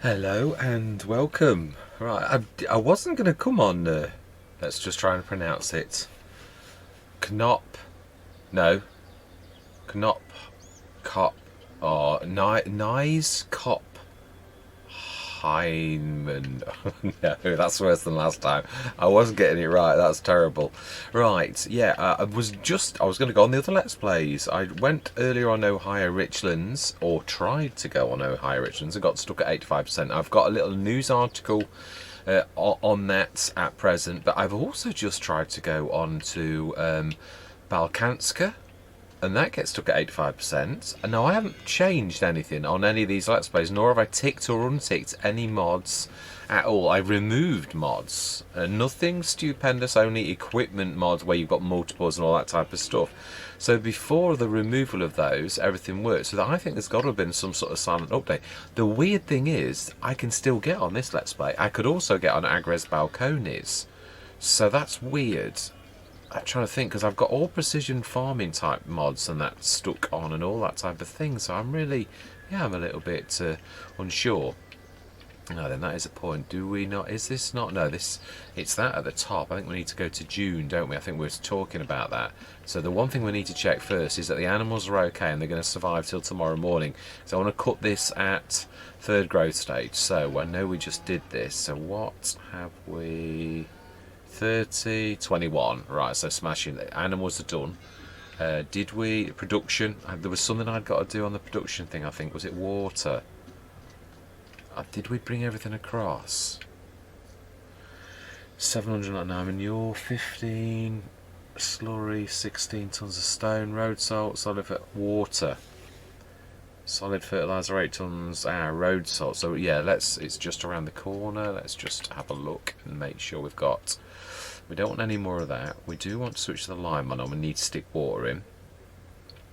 Hello and welcome. Right, I wasn't going to come on. Let's just try and pronounce it. Knop, no, Knop, Cop, or Knieskoppsheim. Hyman. No, that's worse than last time. I wasn't getting it right. That's terrible. Right, yeah, I was going to go on the other Let's Plays. I went earlier on Ohio Richlands, or tried to go on Ohio Richlands, and got stuck at 85%. I've got a little news article on that at present, but I've also just tried to go on to Balkanska, and that gets stuck at 85%. And now I haven't changed anything on any of these Let's Plays, nor have I ticked or unticked any mods at all. I removed mods. Nothing stupendous, only equipment mods where you've got multiples and all that type of stuff. So before the removal of those, everything worked. So I think there's got to have been some sort of silent update. The weird thing is, I can still get on this Let's Play. I could also get on Agres Balcones. So that's weird. I'm trying to think, because I've got all precision farming type mods and that stuck on and all that type of thing, so I'm really, yeah, I'm a little bit unsure. No, then that is a point. Do we not, is this not, no, this, it's that at the top. I think we need to go to June, don't we? I think we were talking about that. So the one thing we need to check first is that the animals are okay and they're going to survive till tomorrow morning. So I want to cut this at third growth stage. So I know we just did this, so what have we... 30, 21. Right, so smashing. The animals are done. Did we... Production. There was something I'd got to do on the production thing, I think. Was it water? Did we bring everything across? 709 manure, 15 slurry, 16 tons of stone, road salt, solid water. Solid fertilizer, 8 tons, road salt. So yeah, it's just around the corner. Let's just have a look and make sure we've got... We don't want any more of that. We do want to switch the lime on, and we need to stick water in.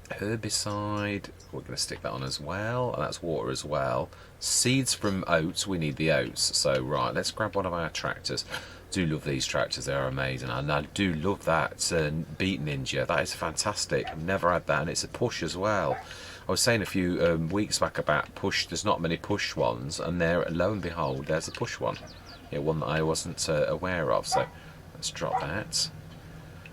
Herbicide, we're going to stick that on as well, and that's water as well. Seeds from oats, we need the oats. So right, let's grab one of our tractors. Do love these tractors, they are amazing, and I do love that Beat Ninja. That is fantastic. I've never had that, and it's a push as well. I was saying a few weeks back about push. There's not many push ones, and there, lo and behold, there's a push one. Yeah, one that I wasn't aware of. So let's drop that.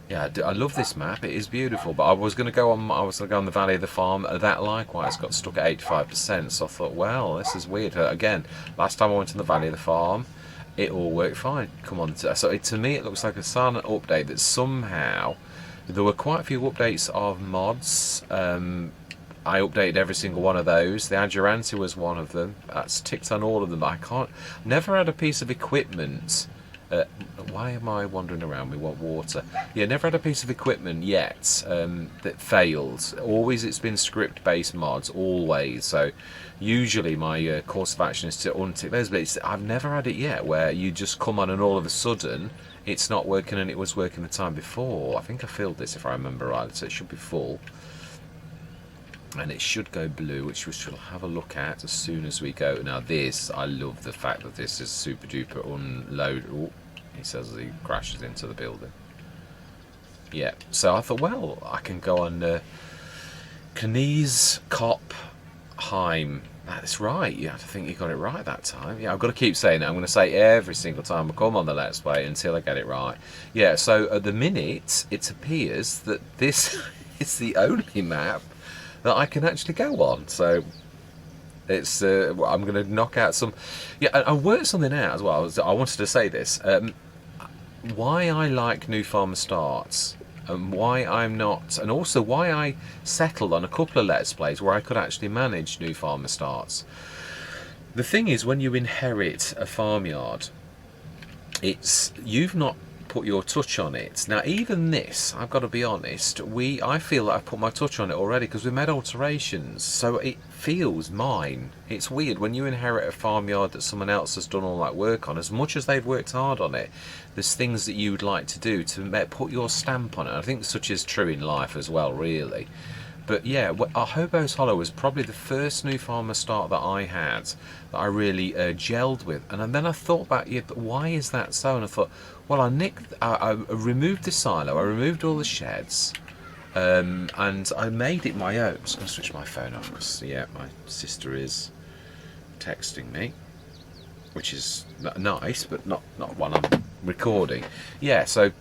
Yeah, I love this map. It is beautiful. But I was going to go on. I was going to go on the Valley of the Farm. That likewise got stuck at 85%. So I thought, well, this is weird. Again, last time I went to the Valley of the Farm, it all worked fine. Come on. So to me, it looks like a silent update that somehow there were quite a few updates of mods. I updated every single one of those. The Aduranti was one of them. That's ticked on all of them. I can't... Never had a piece of equipment... why am I wandering around? We want water. Yeah, never had a piece of equipment yet that failed. Always it's been script-based mods, always. So usually my course of action is to untick those, but I've never had it yet where you just come on and all of a sudden it's not working and it was working the time before. I think I filled this if I remember right, so it should be full. And it should go blue, which we shall have a look at as soon as we go. Now this, I love the fact that this is super duper unload. Oh, he says as he crashes into the building. Yeah, so I thought, well, I can go on Knieskoppsheim. That's right, yeah, I think you got it right that time. Yeah, I've got to keep saying it. I'm going to say it every single time I come on the Let's Play until I get it right. Yeah, so at the minute, it appears that this is the only map that I can actually go on. So it's I'm going to knock out some... Yeah, I worked something out as well. I wanted to say this. Why I like New Farmer Starts, and why I'm not... And also why I settled on a couple of Let's Plays where I could actually manage New Farmer Starts. The thing is, when you inherit a farmyard, you've not put your touch on it. Now even this, I've got to be honest, I feel that I've put my touch on it already because we made alterations, so it feels mine. It's weird when you inherit a farmyard that someone else has done all that work on. As much as they've worked hard on it, there's things that you would like to do to put your stamp on it. I think such is true in life as well, really. But yeah, Hobo's Hollow was probably the first New Farmer Start that I had that I really gelled with. And then I thought back, yeah, but why is that so? And I thought, well, I removed the silo, I removed all the sheds, and I made it my own. I'm just going to switch my phone off because, yeah, my sister is texting me. which is nice, but not while I'm recording. Yeah, so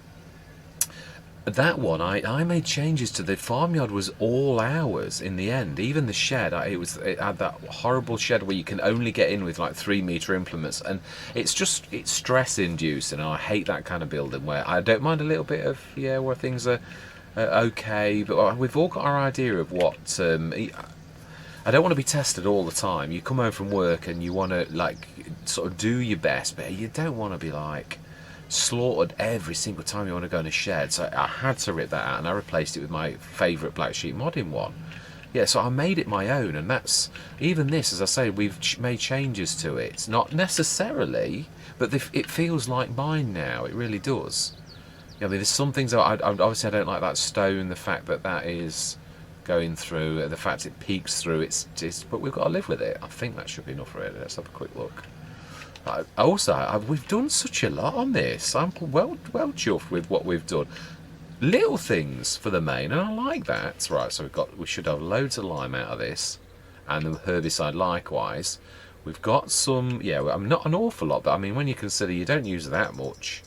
that one, I made changes to the farmyard. Was all hours in the end. Even the shed, it had that horrible shed where you can only get in with like 3 meter implements, and it's stress inducing. And I hate that kind of building where I don't mind a little bit of where things are okay, but we've all got our idea of what. I don't want to be tested all the time. You come home from work and you want to like sort of do your best, but you don't want to be like slaughtered every single time you want to go in a shed. So I had to rip that out and I replaced it with my favourite black sheep modding one. Yeah, so I made it my own, and that's even this, as I say, we've made changes to it. Not necessarily, but it feels like mine now. It really does. I mean, there's some things obviously I don't like that stone. The fact that is going through, the fact it peeks through, but we've got to live with it. I think that should be enough for it. Let's have a quick look. We've done such a lot on this. I'm well chuffed with what we've done. Little things for the main, and I like that. Right, so we should have loads of lime out of this, and the herbicide likewise. We've got some, not an awful lot, but I mean when you consider you don't use that much.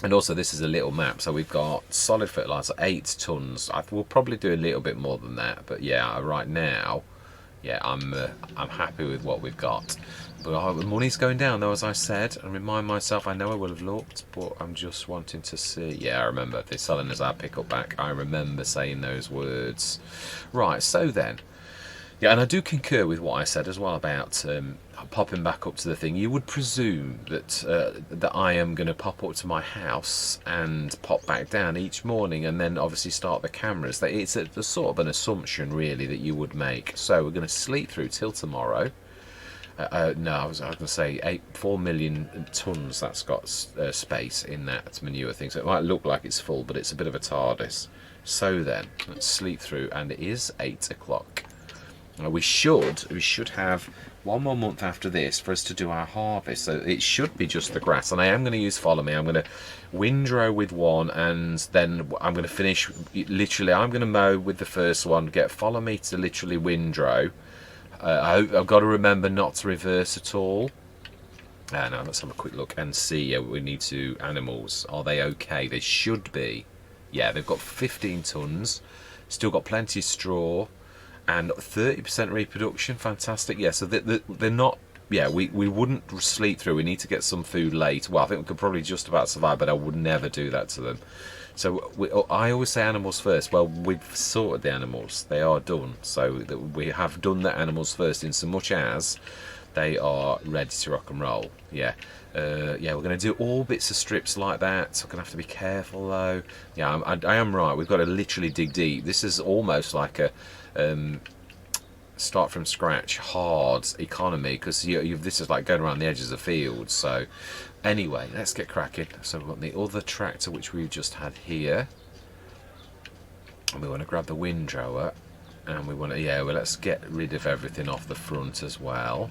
And also this is a little map, so we've got solid fertiliser 8 tons. We'll probably do a little bit more than that, but right now, I'm happy with what we've got. But the money's going down though, as I said, and remind myself, I know I will have looked, but I'm just wanting to see. Yeah, I remember, they're selling us our pickup back. I remember saying those words. Right, so then, and I do concur with what I said as well about popping back up to the thing. You would presume that I am going to pop up to my house and pop back down each morning, and then obviously start the cameras. It's a sort of an assumption, really, that you would make. So we're going to sleep through till tomorrow. No, I was going to say 4 million tons. That's got space in that manure thing. So it might look like it's full, but it's a bit of a TARDIS. So then, let's sleep through, and it is 8 o'clock. We should have one more month after this for us to do our harvest. So it should be just the grass, and I am going to use Follow Me. I'm going to windrow with one, and then I'm going to finish. Literally, I'm going to mow with the first one. Get Follow Me to literally windrow. I've got to remember not to reverse at all. Now let's have a quick look and see. We need to animals. Are they okay? They should be. Yeah, they've got 15 tons. Still got plenty of straw, and 30% reproduction. Fantastic. Yeah, so they're not. Yeah, we wouldn't sleep through. We need to get some food late. Well, I think we could probably just about survive, but I would never do that to them. So I always say animals first. Well, we've sorted the animals. They are done. So we have done the animals first in so much as they are ready to rock and roll. Yeah. We're going to do all bits of strips like that. So I'm going to have to be careful though. Yeah, I am right. We've got to literally dig deep. This is almost like a start from scratch hard economy, because this is like going around the edges of fields. So anyway, let's get cracking. So we've got the other tractor which we've just had here, and we want to grab the windrower, and we want to let's get rid of everything off the front as well.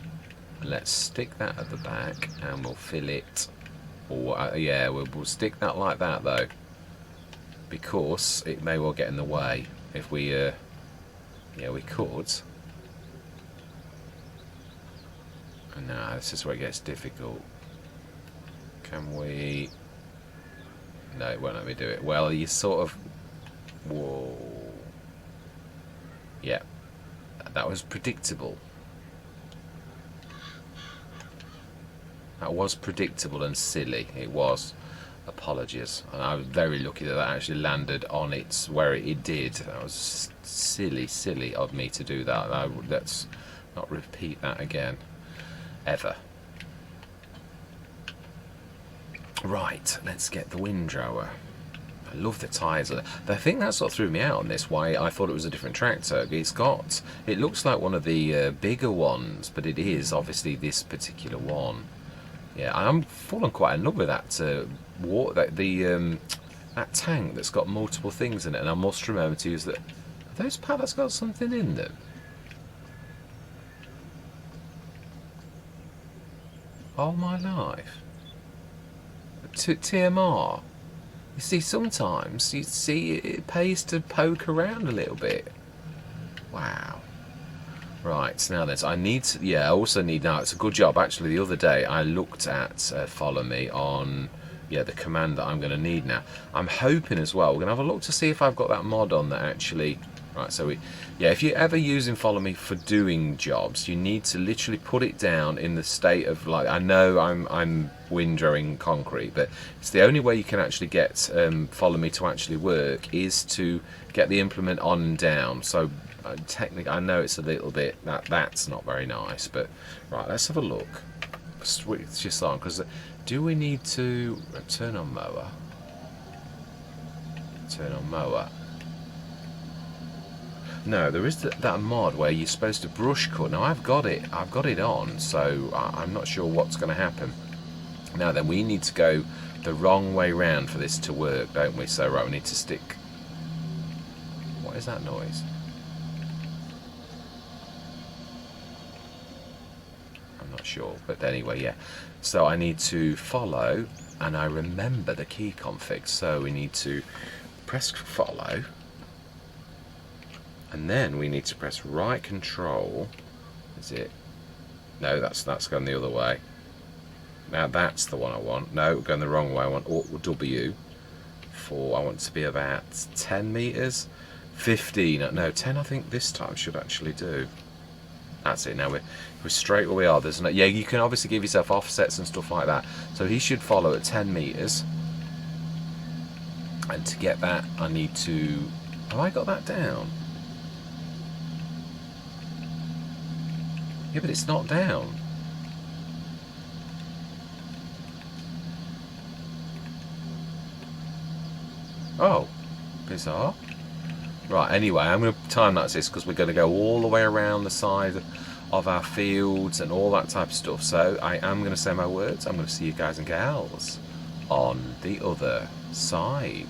Let's stick that at the back, and we'll fill it. Or we'll stick that like that though, because it may well get in the way if we we could. No, this is where it gets difficult. Can we? No, it won't let me do it. Well, you sort of. Whoa. Yeah, that was predictable. That was predictable and silly. It was. Apologies. And I was very lucky that actually landed on its where it did. That was silly of me to do that. Let's not repeat that again. Ever. Right, let's get the windrower. I love the tyres. I think that's what threw me out on this, why I thought it was a different tractor. It looks like one of the bigger ones, but it is obviously this particular one. Yeah, I'm falling quite in love with that that tank that's got multiple things in it, and I must remember to use that. Are those pallets got something in them? Oh my life. TMR. You see, sometimes it pays to poke around a little bit. Wow. Right, now this, I need to, yeah, I also need, now it's a good job, actually, the other day I looked at Follow Me on, yeah, the command that I'm going to need now. I'm hoping as well, we're going to have a look to see if I've got that mod on that actually, right, so yeah, if you're ever using Follow Me for doing jobs, you need to literally put it down in the state of, like, I know I'm windrowing concrete, but it's the only way you can actually get Follow Me to actually work is to get the implement on and down. So technically, I know it's a little bit, that's not very nice, but right, let's have a look. Switch this on, because do we need to turn on mower? Turn on mower. No, there is that mod where you're supposed to brush cut. Now I've got it on, so I'm not sure what's going to happen. Now then, we need to go the wrong way round for this to work, don't we? So right, we need to stick. What is that noise? I'm not sure, but anyway, yeah. So I need to follow, and I remember the key config. So we need to press follow. And then we need to press right control. Is it? No, that's going the other way. Now that's the one I want. No, going the wrong way. I want W. I want to be about 10 meters. 15. No, 10. I think this time should actually do. That's it. Now we're straight where we are. There's no. Yeah, you can obviously give yourself offsets and stuff like that. So he should follow at 10 meters. And to get that, I need to. Have I got that down? Yeah, but it's not down. Oh, bizarre. Right, anyway, I'm going to time lapse this because we're going to go all the way around the side of our fields and all that type of stuff. So I am going to say my words. I'm going to see you guys and gals on the other side.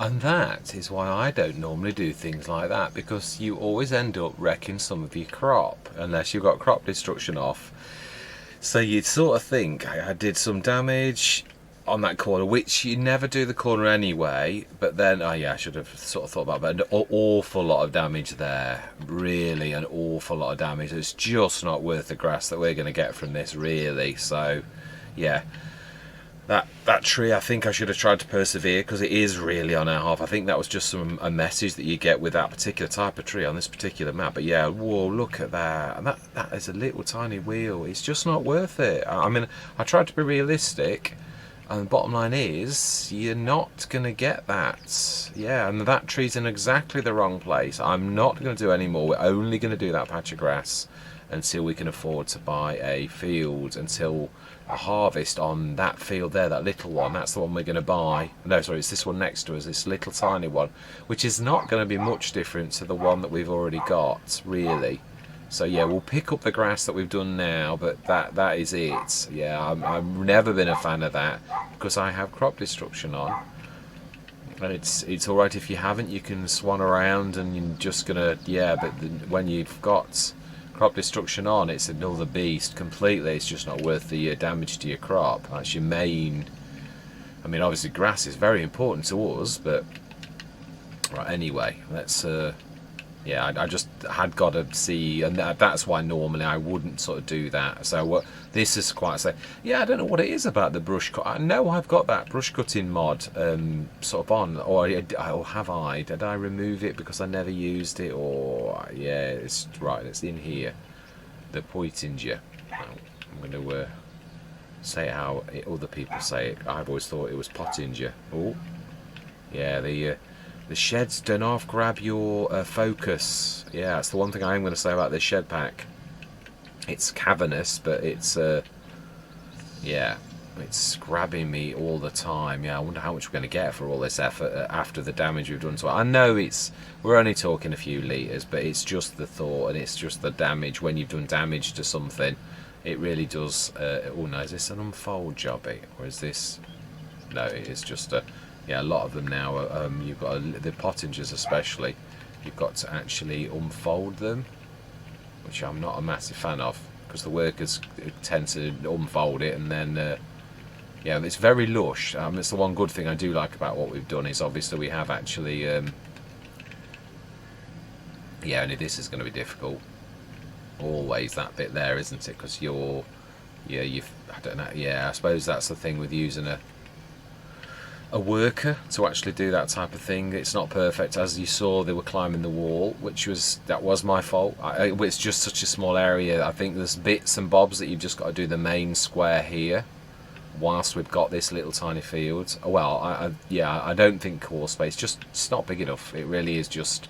And that is why I don't normally do things like that, because you always end up wrecking some of your crop unless you've got crop destruction off. So you'd sort of think I did some damage on that corner, which you never do the corner anyway, but then, oh yeah, I should have sort of thought about that. But an awful lot of damage there, really an awful lot of damage. It's just not worth the grass that we're going to get from this, really. So yeah, that tree, I think I should have tried to persevere, because it is really on our half. I think that was just a message that you get with that particular type of tree on this particular map. But yeah, whoa, look at that. And that is a little tiny wheel. It's just not worth it. I mean, I tried to be realistic, and the bottom line is, you're not going to get that. Yeah, and that tree's in exactly the wrong place. I'm not going to do any more. We're only going to do that patch of grass until we can afford to buy a field, until a harvest on that field there, that little one. That's the one we're going to buy. No, sorry, it's this one next to us, this little tiny one, which is not going to be much different to the one that we've already got, really. So yeah, we'll pick up the grass that we've done now, but that is it. Yeah, I've never been a fan of that, because I have crop destruction on. And it's all right if you haven't. You can swan around and you're just gonna, yeah. But when you've got crop destruction on, it's another beast completely. It's just not worth the damage to your crop. That's your main. I mean, obviously grass is very important to us, but right. Anyway, let's. Yeah, I just had got to see, and that's why normally I wouldn't sort of do that. So this is quite say, yeah, I don't know what it is about the brush cut. I know I've got that brush cutting mod sort of on, or have I? Did I remove it because I never used it, or yeah, it's right. It's in here, the Poitinger. I'm going to say it how other people say it. I've always thought it was Pottinger. Oh, yeah, the sheds don't half grab your focus. Yeah, that's the one thing I am going to say about this shed pack. It's cavernous, but it's yeah, it's grabbing me all the time. Yeah, I wonder how much we're going to get for all this effort after the damage we've done to it. I know we're only talking a few litres, but it's just the thought, and it's just the damage. When you've done damage to something, it really does. Oh no, is this an unfold jobby, or is this? No, it's just a. Yeah, a lot of them now, you've got the Pottingers especially, you've got to actually unfold them, which I'm not a massive fan of, because the workers tend to unfold it, and then, yeah, it's very lush. It's the one good thing I do like about what we've done, is obviously we have actually, yeah, only this is going to be difficult. Always that bit there, isn't it? Because yeah, I don't know, yeah, I suppose that's the thing with using a worker to actually do that type of thing. It's not perfect. As you saw, they were climbing the wall, that was my fault. It's just such a small area. I think there's bits and bobs that you've just got to do the main square here, whilst we've got this little tiny field. Well, yeah, I don't think core space, it's not big enough. It really is just.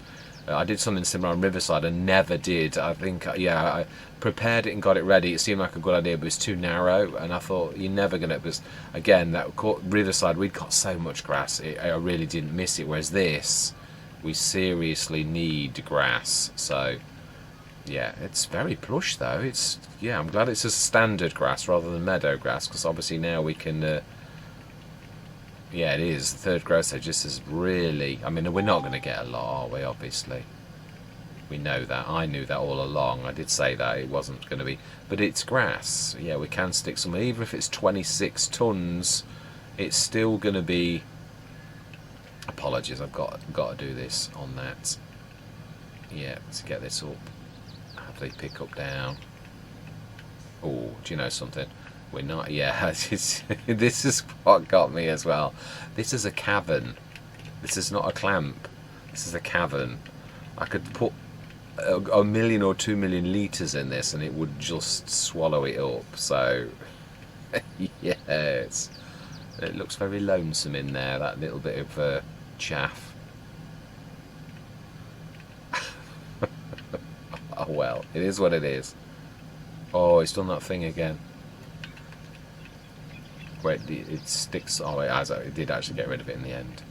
I did something similar on Riverside and never did. I think, yeah, I prepared it and got it ready. It seemed like a good idea, but it was too narrow, and I thought, you're never going to, because, again, that Riverside, we'd got so much grass, I really didn't miss it, whereas this, we seriously need grass. So, yeah, it's very plush, though. Yeah, I'm glad it's a standard grass rather than meadow grass, because obviously now we can... yeah, it is. The third growth stage, this is really... I mean, we're not going to get a lot, are we, obviously? We know that. I knew that all along. I did say that it wasn't going to be... But it's grass. Yeah, we can stick some... Even if it's 26 tonnes, it's still going to be... Apologies, I've got to do this on that. Yeah, to get this up. Have they pick up down? Oh, do you know something? We're not, yeah, this is what got me as well. This is a cavern. This is not a clamp. This is a cavern. I could put a million or 2 million litres in this and it would just swallow it up. So, yes, it looks very lonesome in there, that little bit of chaff. Oh well, it is what it is. Oh, it's done that thing again. Where it sticks. Oh, it did actually get rid of it in the end.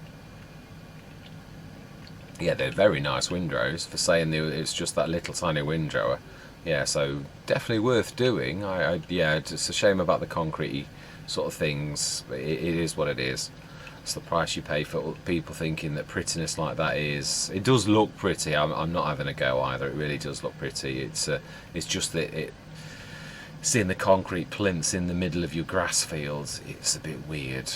Yeah, they're very nice windrows for saying it's just that little tiny windrower. Yeah, so definitely worth doing. Yeah, it's a shame about the concrete sort of things. It is what it is. It's the price you pay for people thinking that prettiness like that is. It does look pretty. I'm not having a go either. It really does look pretty. It's just that seeing the concrete plinths in the middle of your grass fields, it's a bit weird.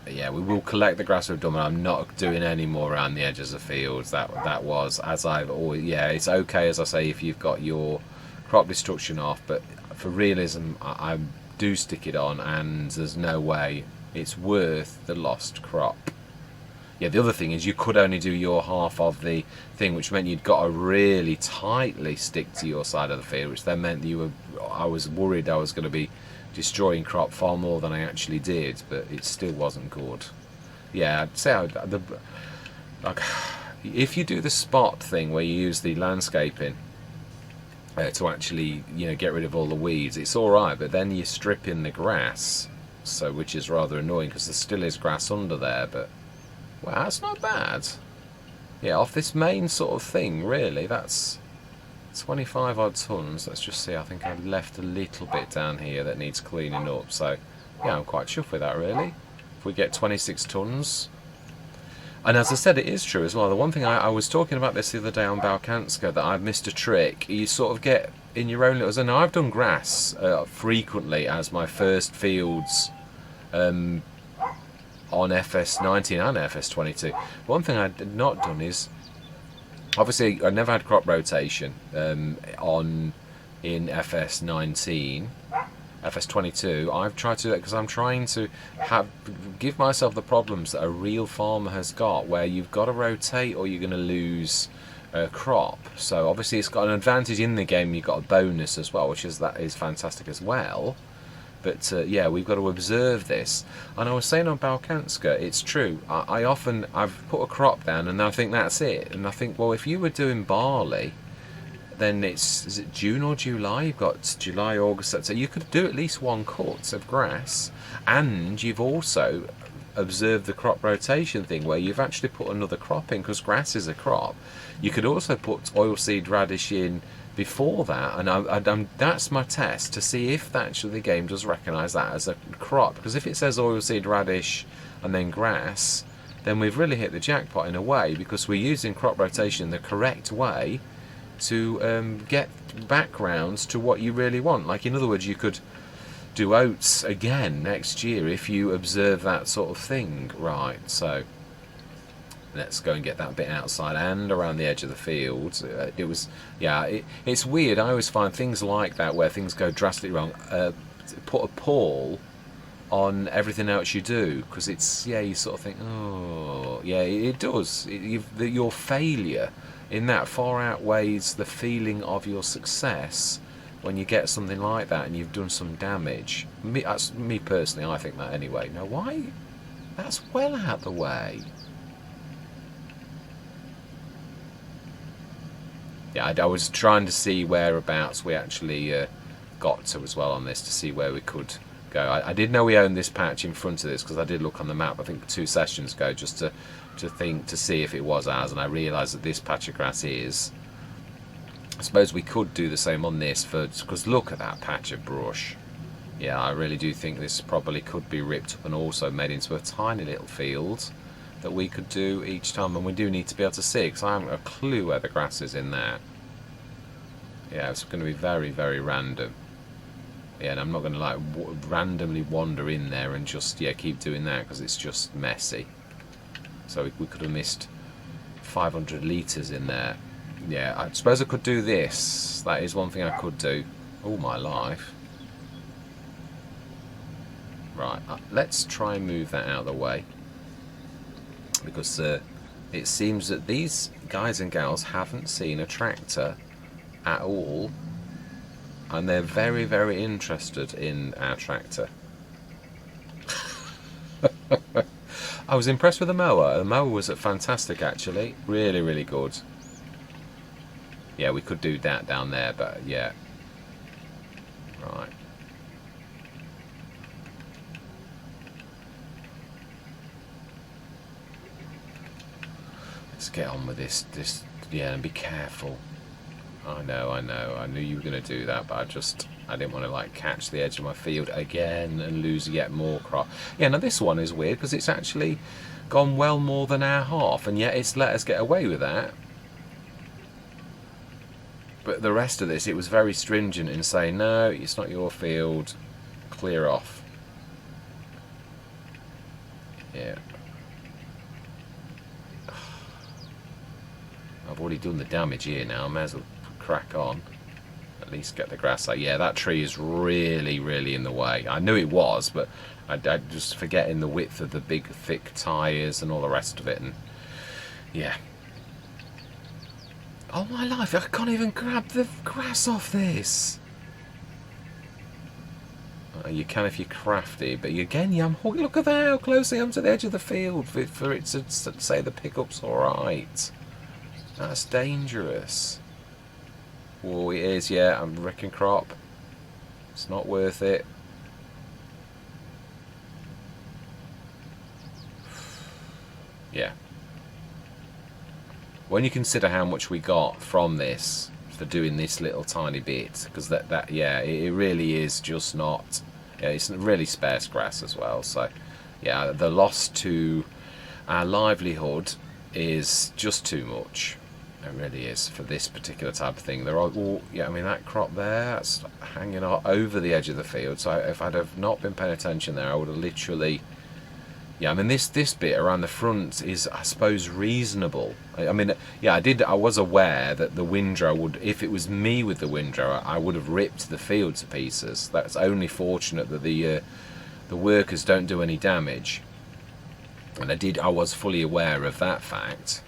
But yeah, we will collect the grass we've done, and I'm not doing any more around the edges of fields. That was, as I've always, yeah, it's okay, as I say, if you've got your crop destruction off, but for realism, I do stick it on, and there's no way it's worth the lost crop. Yeah, the other thing is you could only do your half of the thing, which meant you'd got to really tightly stick to your side of the field, which then meant I was worried I was going to be destroying crop far more than I actually did, but it still wasn't good. Yeah, I'd say if you do the spot thing where you use the landscaping to actually, get rid of all the weeds, it's all right, but then you're stripping the grass, so which is rather annoying because there still is grass under there. But wow, that's not bad. Yeah, off this main sort of thing, really, that's 25 odd tons. Let's just see, I think I've left a little bit down here that needs cleaning up, so yeah, I'm quite chuffed with that, really. If we get 26 tons. And as I said, it is true as well. The one thing I was talking about this the other day on Balkanska, that I've missed a trick. You sort of get in your own little zone. Now, I've done grass frequently as my first fields on FS19 and FS22. One thing I'd not done is, obviously, I never had crop rotation in FS19. FS22, I've tried to do that because I'm trying to give myself the problems that a real farmer has got, where you've got to rotate or you're going to lose a crop. So obviously it's got an advantage in the game. You've got a bonus as well, that is fantastic as well. But yeah, we've got to observe this. And I was saying on Balkanska, it's true. I've put a crop down and I think that's it. And I think, well, if you were doing barley, then is it June or July? You've got July, August, so you could do at least one cut of grass, and you've also observed the crop rotation thing where you've actually put another crop in, because grass is a crop. You could also put oilseed radish in before that, and that's my test to see if actually the game does recognise that as a crop, because if it says oilseed radish and then grass, then we've really hit the jackpot in a way, because we're using crop rotation the correct way to get backgrounds to what you really want. Like, in other words, you could do oats again next year if you observe that sort of thing. Right, so let's go and get that bit outside and around the edge of the field. It's weird. I always find things like that where things go drastically wrong, put a pall on everything else you do, because it's, you sort of think, oh yeah, it does. Your failure in that far outweighs the feeling of your success when you get something like that and you've done some damage. That's me personally, I think that anyway. Now, why? That's well out the way. Yeah, I was trying to see whereabouts we actually got to as well on this, to see where we could go. I did know we owned this patch in front of this, because I did look on the map, I think 2 sessions ago, just to see if it was ours, and I realised that this patch of grass is. I suppose we could do the same on this, because look at that patch of brush. Yeah, I really do think this probably could be ripped up and also made into a tiny little field that we could do each time, and we do need to be able to see, because I haven't a clue where the grass is in there. Yeah, it's going to be very, very random. Yeah, and I'm not going to randomly wander in there and just keep doing that, because it's just messy. So we could have missed 500 litres in there. Yeah, I suppose I could do this. That is one thing I could do. All my life. Right, let's try and move that out of the way, because it seems that these guys and gals haven't seen a tractor at all, and they're very, very interested in our tractor. I was impressed with the mower. The mower was fantastic, actually. Really, really good. Yeah, we could do that down there, but yeah. Right. Let's get on with this, yeah, and be careful. I know. I knew you were going to do that, but I didn't want to like catch the edge of my field again and lose yet more crop. Yeah, now this one is weird because it's actually gone well more than our half, and yet it's let us get away with that. But the rest of this, it was very stringent in saying, no, it's not your field, clear off. Yeah. I've already done the damage here now, I may as well crack on. At least get the grass out. Yeah, that tree is really, really in the way. I knew it was, but I just forgetting the width of the big, thick tyres and all the rest of it. And yeah. Oh my life, I can't even grab the grass off this. You can if you're crafty, but again, look at that, how close I am to the edge of the field for it to say the pickup's alright. That's dangerous. Oh, it is, yeah, I'm wrecking crop. It's not worth it. Yeah. When you consider how much we got from this for doing this little tiny bit, because yeah, it really is just not. Yeah, it's really sparse grass as well. So, yeah, the loss to our livelihood is just too much. It really is for this particular type of thing. There are, yeah, I mean that crop there, that's hanging over the edge of the field. So if I'd have not been paying attention there, I would have literally. Yeah, I mean this bit around the front is, I suppose, reasonable. I mean, yeah, I was aware that the windrow would, if it was me with the windrow, I would have ripped the field to pieces. That's only fortunate that the workers don't do any damage, and I was fully aware of that fact.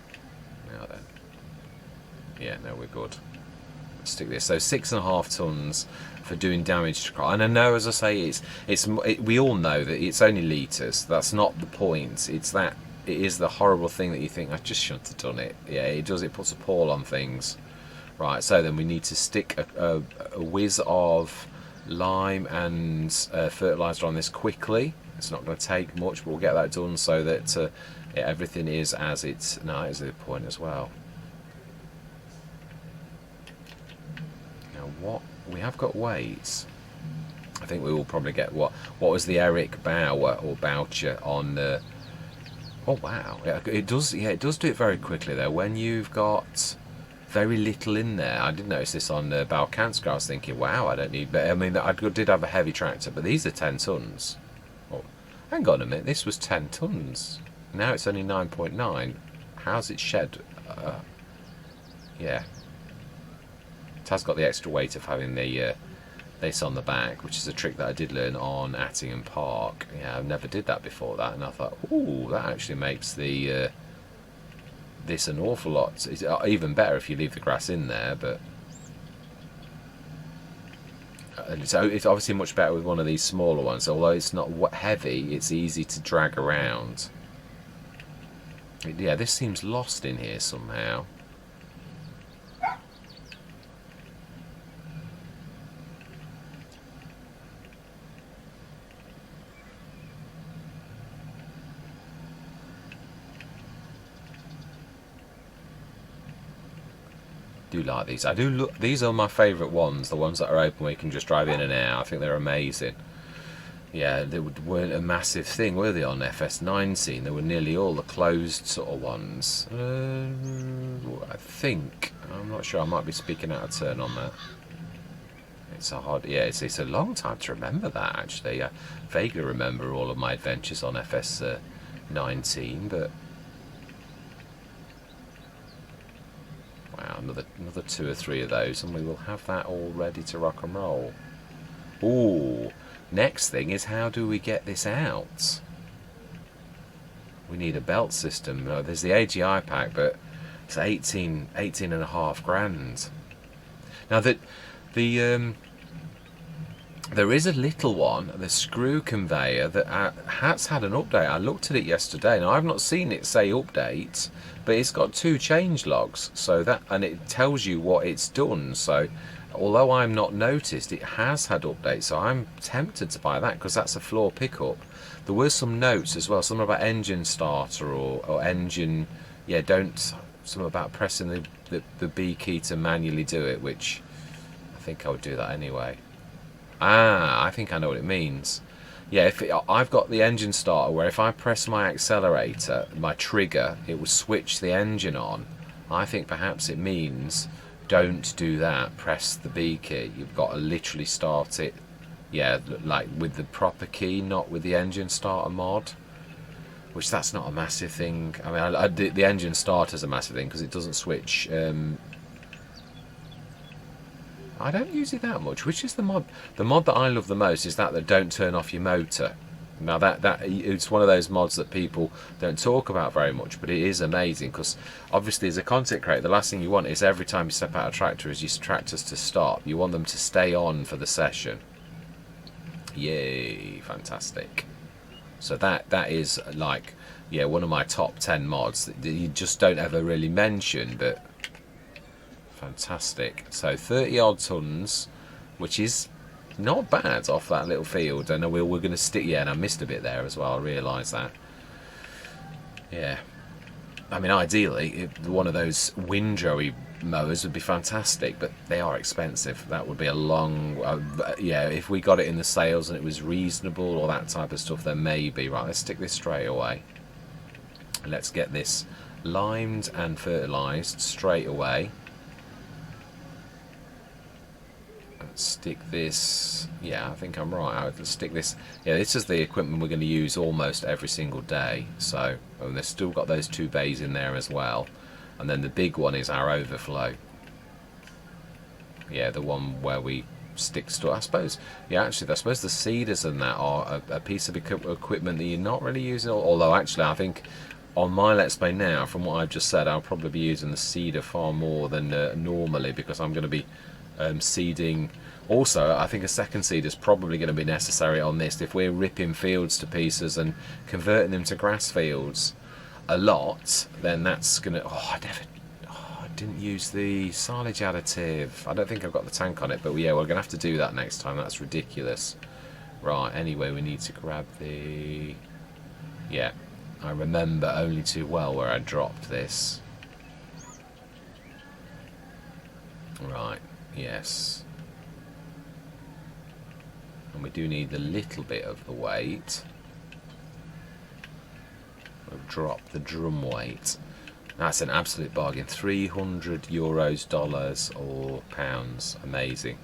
Now then, yeah, no, we're good. Let's stick this. So 6.5 tons for doing damage to crop. And I know, as I say, we all know that it's only litres. That's not the point. It is the horrible thing that you think, I just shouldn't have done it. Yeah, it does. It puts a pall on things. Right, so then we need to stick a whiz of lime and fertiliser on this quickly. It's not going to take much, but we'll get that done so that yeah, everything is as it's. No, it's the point as well. Now what? We have got weights. I think we will probably get what was the Eric Bauer or Boucher on the. Oh wow! Yeah, it does. Yeah, it does do it very quickly though. When you've got very little in there, I did notice this on the Balkanska. I was thinking, wow, I don't need. But I mean, I did have a heavy tractor, but these are 10 tons. Oh, hang on a minute. This was 10 tons. Now it's only 9.9. How's it shed? Yeah. It has got the extra weight of having the this on the back, which is a trick that I did learn on Attingham Park. Yeah, I never did that before that, and I thought, ooh, that actually makes the this an awful lot. It's even better if you leave the grass in there, but it's obviously much better with one of these smaller ones. Although it's not heavy, it's easy to drag around. Yeah, this seems lost in here somehow. Do like these. I do look. These are my favourite ones. The ones that are open where you can just drive in and out. I think they're amazing. Yeah, they weren't a massive thing, were they, on FS19? They were nearly all the closed sort of ones. I think. I'm not sure. I might be speaking out of turn on that. It's a hard. Yeah, it's a long time to remember that. Actually, I vaguely remember all of my adventures on FS19, but. Wow, another 2 or 3 of those, and we will have that all ready to rock and roll. Ooh, next thing is, how do we get this out? We need a belt system. There's the AGI pack, but it's 18.5 grand. Now there is a little one, the screw conveyor, that has had an update. I looked at it yesterday, and I've not seen it say update, but it's got 2 change logs, and it tells you what it's done. So although I'm not noticed, it has had updates, so I'm tempted to buy that because that's a floor pickup. There were some notes as well, something about engine starter or engine, yeah, something about pressing the B key to manually do it, which I think I would do that anyway. Ah, I think I know what it means. Yeah, I've got the engine starter where if I press my accelerator, my trigger, it will switch the engine on. I think perhaps it means don't do that. Press the B key. You've got to literally start it. Yeah, like with the proper key, not with the engine starter mod. Which that's not a massive thing. I mean, the engine starter's a massive thing because it doesn't switch. I don't use it that much. Which is the mod? The mod that I love the most is that don't turn off your motor. Now that it's one of those mods that people don't talk about very much, but it is amazing because obviously as a content creator, the last thing you want is every time you step out of a tractor is your tractors to stop. You want them to stay on for the session. Yay, fantastic. So that is like, yeah, one of my top 10 mods that you just don't ever really mention, but fantastic. So 30 odd tons, which is not bad off that little field. And we're going to stick, yeah, and I missed a bit there as well, I realise that. Yeah, I mean ideally one of those windrowy mowers would be fantastic, but they are expensive. That would be a long yeah, if we got it in the sales and it was reasonable or that type of stuff, then maybe. Right, let's stick this straight away. Let's get this limed and fertilised straight away. Stick this, yeah, I think I'm right. I would stick this, yeah, this is the equipment we're going to use almost every single day. So, and they've still got those 2 bays in there as well, and then the big one is our overflow. Yeah, the one where we stick stuff. I suppose, yeah, actually, I suppose the seeders and that are a piece of equipment that you're not really using. Although, actually, I think on my Let's Play now, from what I've just said, I'll probably be using the seeder far more than normally, because I'm going to be seeding. Also, I think a second seed is probably going to be necessary on this. If we're ripping fields to pieces and converting them to grass fields a lot, then that's going to... I didn't use the silage additive. I don't think I've got the tank on it, but yeah, we're going to have to do that next time. That's ridiculous. Right, anyway, we need to grab the... Yeah, I remember only too well where I dropped this. Right, yes. And we do need a little bit of the weight. We'll drop the drum weight. That's an absolute bargain. €300, dollars or pounds. Amazing.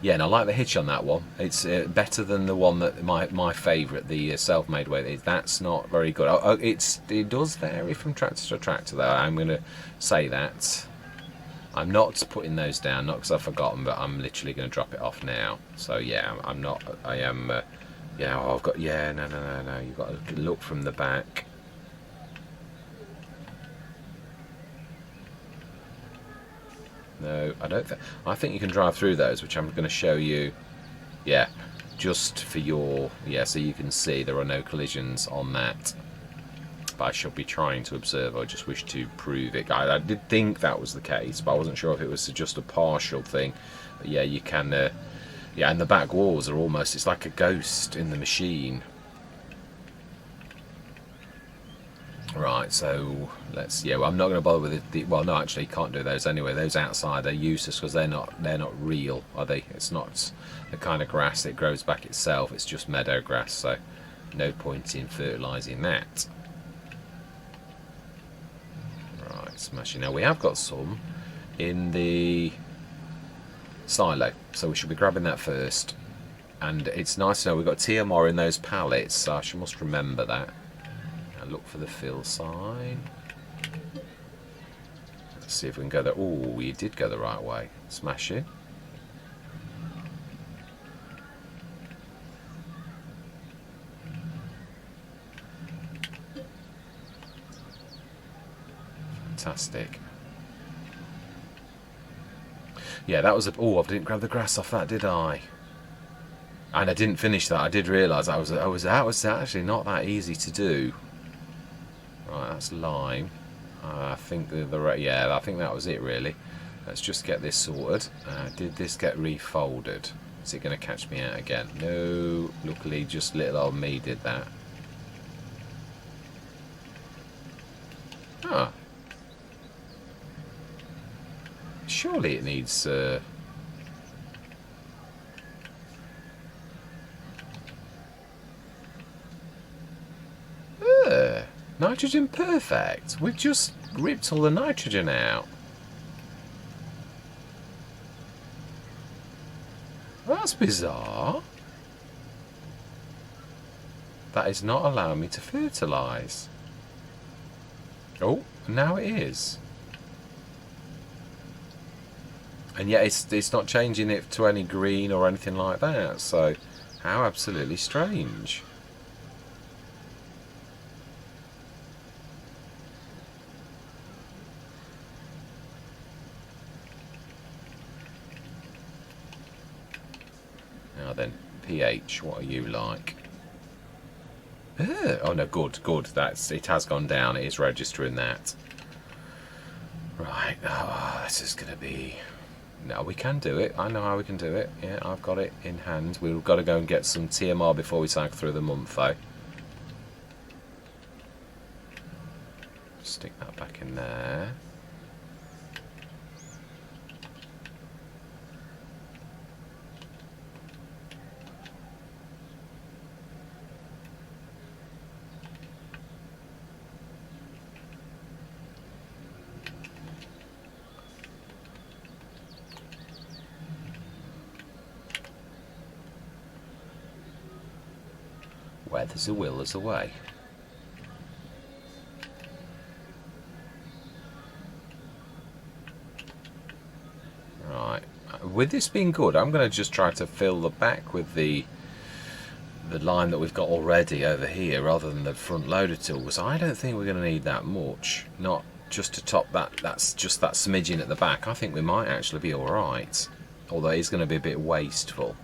Yeah, and I like the hitch on that one. It's better than the one that my favourite, the self-made way. That's not very good. It does vary from tractor to tractor, though. I'm going to say that. I'm not putting those down, not because I've forgotten, but I'm literally going to drop it off now. So yeah, I'm not. I am. Yeah, I've got. Yeah, no. You've got to look from the back. No, I don't think. I think you can drive through those, which I'm going to show you. Yeah, just for your. Yeah, so you can see there are no collisions on that. But I shall be trying to observe. I just wish to prove it. I did think that was the case, but I wasn't sure if it was just a partial thing. But yeah, you can. Yeah, and the back walls are almost. It's like a ghost in the machine. Right, so let's. Yeah, well, I'm not going to bother with it. Well, no, actually, you can't do those anyway. Those outside, they're useless because they're not real, are they? It's not the kind of grass that grows back itself. It's just meadow grass, so no point in fertilising that. Smashing. Now we have got some in the silo, so we should be grabbing that first. And it's nice to know we've got TMR in those pallets, so I must remember that. And look for the fill sign. Let's see if we can go there. Oh, you did go the right way. Smashing. Fantastic. Yeah, that was a... Oh, I didn't grab the grass off that, did I? And I didn't finish that. I did realise that was actually not that easy to do. Right, that's lime. I think yeah, I think that was it really. Let's just get this sorted. Did this get refolded? Is it going to catch me out again? No, luckily just little old me did that. Ah. surely it needs... nitrogen perfect. We've just ripped all the nitrogen out. That's bizarre. That is not allowing me to fertilise. Oh, now it is. And yet it's not changing it to any green or anything like that. So, how absolutely strange. Now then, pH, what are you like? Oh no, good. It has gone down. It is registering that. Right. Oh, this is going to be... No, we can do it. I know how we can do it. Yeah, I've got it in hand. We've got to go and get some TMR before we cycle through the month, though. Stick that back in there. Where there's a will, there's a way. Right. With this being good, I'm going to just try to fill the back with the line that we've got already over here, rather than the front loader tools. I don't think we're going to need that much. Not just to top that. That's just that smidgen at the back. I think we might actually be all right. Although it's going to be a bit wasteful.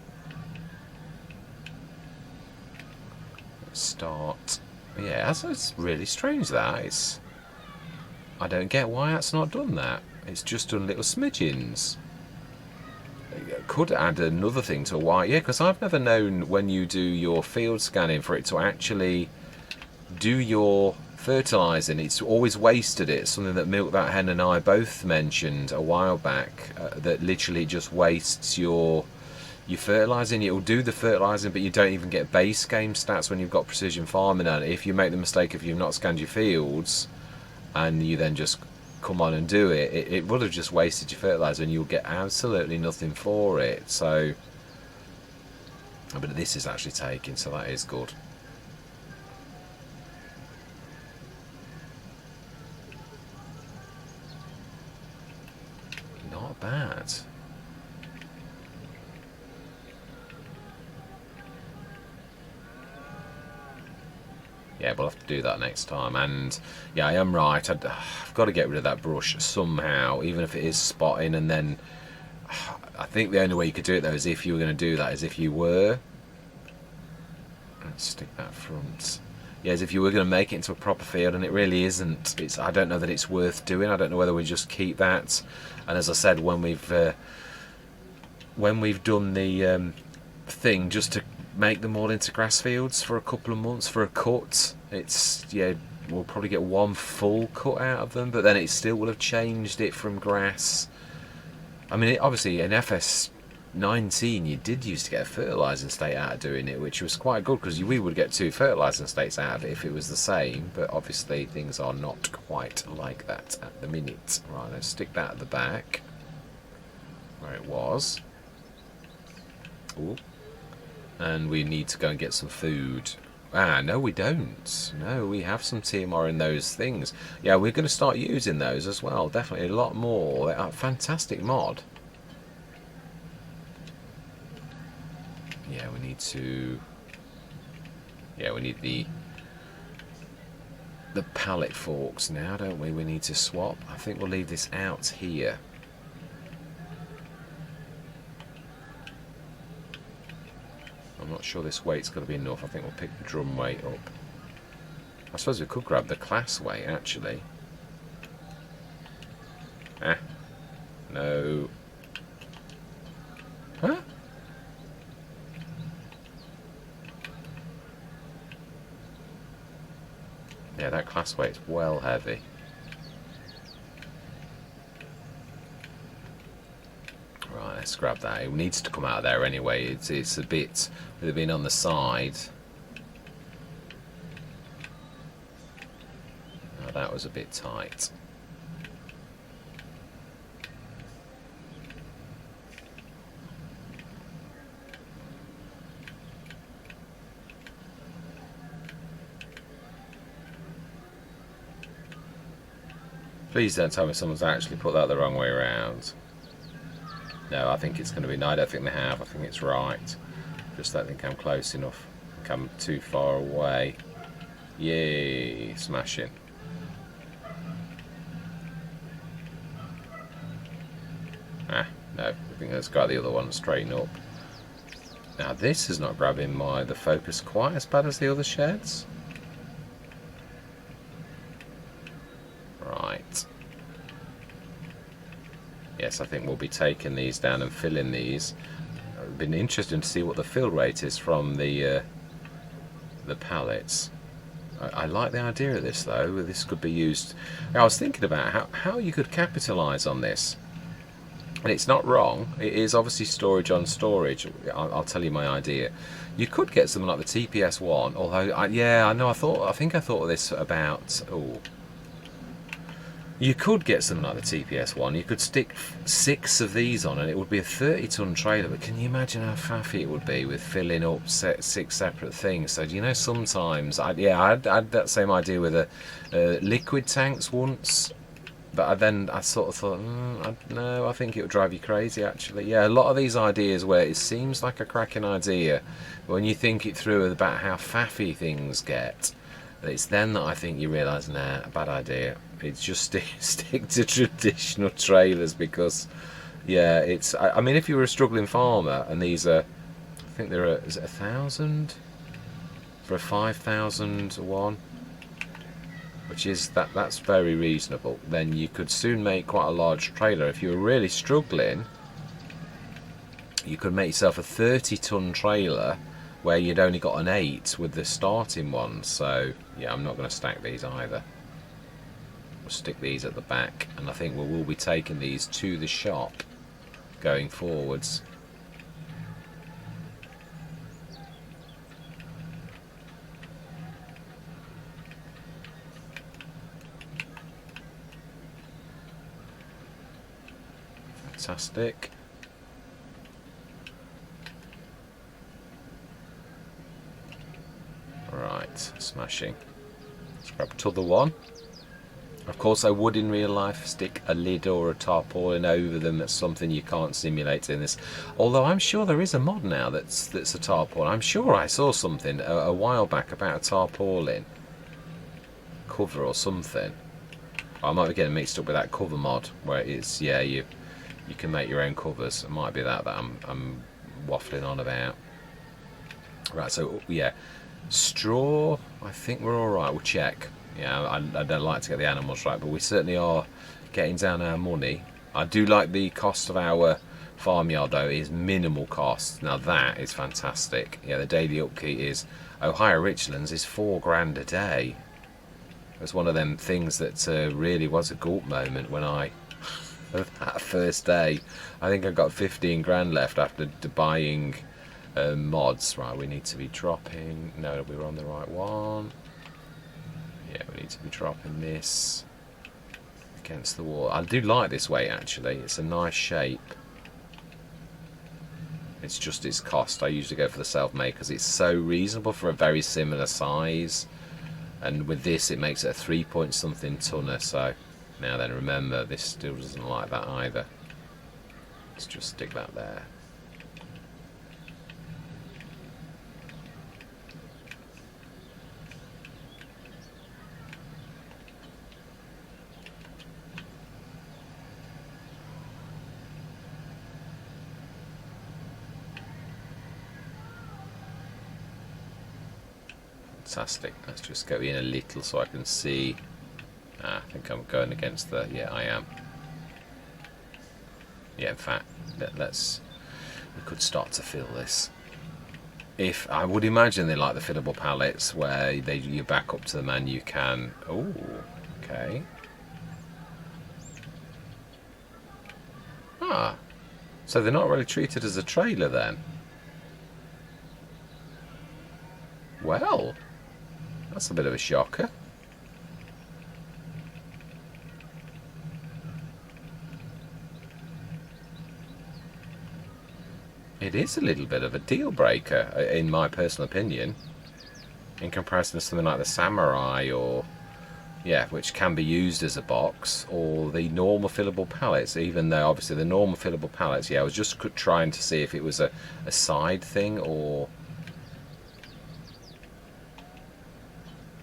Start. Yeah, it's really strange that. I don't get why that's not done that. It's just done little smidgens. Could add another thing to why. Yeah, because I've never known when you do your field scanning for it to actually do your fertilising. It's always wasted it. Something that Milk That Hen and I both mentioned a while back, that literally just wastes your fertilising. It'll do the fertilising, but you don't even get base game stats when you've got precision farming. And if you make the mistake, if you've not scanned your fields and you then just come on and do it, it would have just wasted your fertiliser and you'll get absolutely nothing for it. So, but this is actually taking, so that is good. Not bad. Yeah, we'll have to do that next time. And yeah, I am right. I've got to get rid of that brush somehow, even if it is spotting. And then I think the only way you could do it though is if you were going to do that, is if you were. Let's stick that front. Yeah, as if you were going to make it into a proper field, and it really isn't. I don't know that it's worth doing. I don't know whether we just keep that. And as I said, when we've done the thing just to make them all into grass fields for a couple of months for a cut, we'll probably get one full cut out of them, but then it still will have changed it from grass. I mean, obviously in FS19 you did used to get a fertilising state out of doing it, which was quite good because we would get 2 fertilising states out of it if it was the same, but obviously things are not quite like that at the minute. Right, let's stick that at the back where it was. Ooh. And we need to go and get some food. No we don't. No, we have some TMR in those things. Yeah, we're going to start using those as well. Definitely a lot more. They are a fantastic mod. Yeah, we need to... Yeah, we need the pallet forks now, don't we? We need to swap. I think we'll leave this out here. I'm not sure this weight's going to be enough. I think we'll pick the drum weight up. I suppose we could grab the class weight, actually. No. Huh? Yeah, that class weight's well heavy. Yes, grab that. It needs to come out of there anyway. It's a bit, with it being on the side. Oh, that was a bit tight. Please don't tell me someone's actually put that the wrong way around. No, I think it's going to be... No, I don't think they have. I think it's right. Just don't think I'm close enough. I think I'm too far away. Yay, smashing. Ah, no. I think let's grab the other one and straighten up. Now this is not grabbing the focus quite as bad as the other sheds. Right. Yes, I think we'll be taking these down and filling these. It's been interesting to see what the fill rate is from the pallets. I like the idea of this though. This could be used. I was thinking about how you could capitalise on this. And it's not wrong. It is obviously storage on storage. I'll tell you my idea. You could get something like the TPS-1, although I think I thought of this about. Oh, you could get something like the TPS-1. You could stick 6 of these on, and it would be a 30-ton trailer. But can you imagine how faffy it would be with filling up 6 separate things? So you know, sometimes I had that same idea with liquid tanks once. But I sort of thought, no, I think it would drive you crazy actually. Yeah, a lot of these ideas where it seems like a cracking idea, but when you think it through about how faffy things get, it's then that I think you realise, nah, bad idea. It's just stick to traditional trailers because, yeah, it's. I mean, if you were a struggling farmer and these are, I think there are, is it 1,000 for a 5,000 one? Which is that's very reasonable. Then you could soon make quite a large trailer. If you were really struggling, you could make yourself a 30-ton trailer where you'd only got an 8 with the starting one. So yeah, I'm not going to stack these either. We'll stick these at the back, and I think we will be taking these to the shop going forwards. Fantastic. Right, smashing. Let's grab t'other one. Of course, I would in real life stick a lid or a tarpaulin over them. That's something you can't simulate in this. Although I'm sure there is a mod now that's a tarpaulin. I'm sure I saw something a while back about a tarpaulin cover or something. I might be getting mixed up with that cover mod where it's, yeah, you can make your own covers. It might be that I'm waffling on about. Right, so yeah, straw, I think we're alright. We'll check. Yeah, I don't like to get the animals right, but we certainly are getting down our money. I do like the cost of our farmyard though. It is minimal cost. Now that is fantastic. Yeah, the daily upkeep is, Ohio Richlands is £4 a day. It was one of them things that really was a gulp moment when that first day. I think I got 15 grand left after buying mods. Right, we need to be dropping. No, we were on the right one. Yeah, we need to be dropping this against the wall. I do like this weight actually. It's a nice shape. It's just its cost. I usually go for the self-made because it's so reasonable for a very similar size. And with this, it makes it a 3-point-something tonner. So now then, remember, this still doesn't like that either. Let's just stick that there. Fantastic. Let's just go in a little so I can see. I think I'm going against the... Yeah, I am. Yeah, in fact, we could start to fill this. If I would imagine they like the fillable pallets where you back up to the man you can. Oh, okay. So they're not really treated as a trailer then? Well, that's a bit of a shocker. It is a little bit of a deal breaker, in my personal opinion, in comparison to something like the Samurai, or yeah, which can be used as a box, or the normal fillable pallets. Even though obviously the normal fillable pallets, yeah, I was just trying to see if it was a side thing or.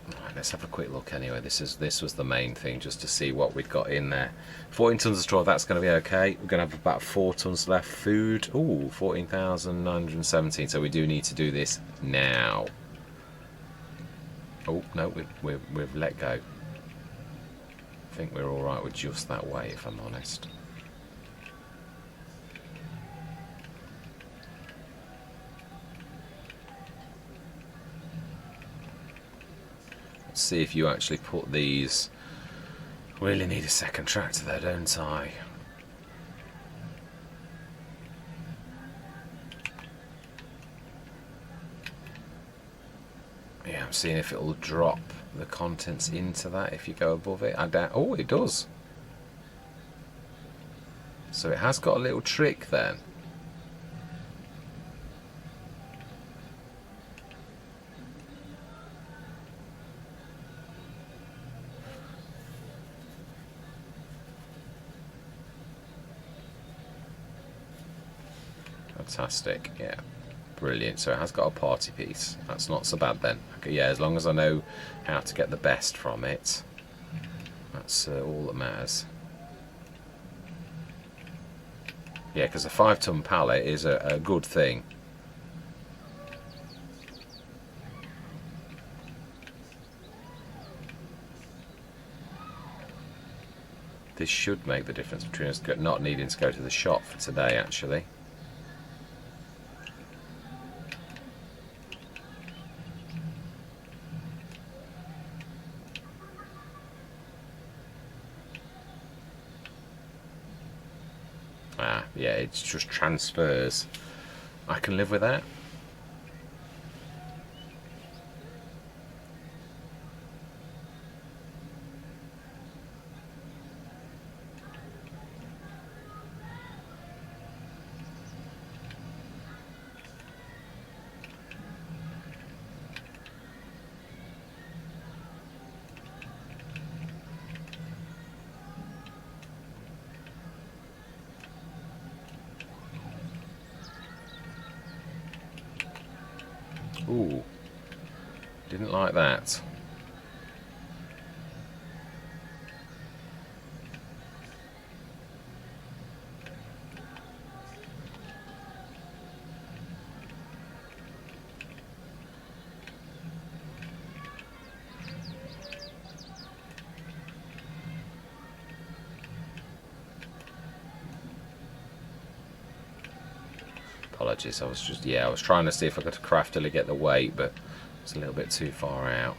Right, let's have a quick look anyway. This was the main thing, just to see what we've got in there. 14 tons of straw, that's going to be okay. We're going to have about 4 tons left. Food, ooh, 14,917. So we do need to do this now. Oh no, we've let go. I think we're all right with just that way, if I'm honest. Let's see if you actually put these. Really need a second tractor there, don't I? Yeah, I'm seeing if it'll drop the contents into that if you go above it. I doubt. Oh, it does. So it has got a little trick then. Fantastic, yeah. Brilliant. So it has got a party piece. That's not so bad then. Okay, yeah, as long as I know how to get the best from it, that's all that matters. Yeah, because a 5-ton pallet is a good thing. This should make the difference between us not needing to go to the shop for today, actually. Yeah, it's just transfers. I can live with that. Ooh, didn't like that. Apologies, I was trying to see if I could craftily get the weight, but it's a little bit too far out.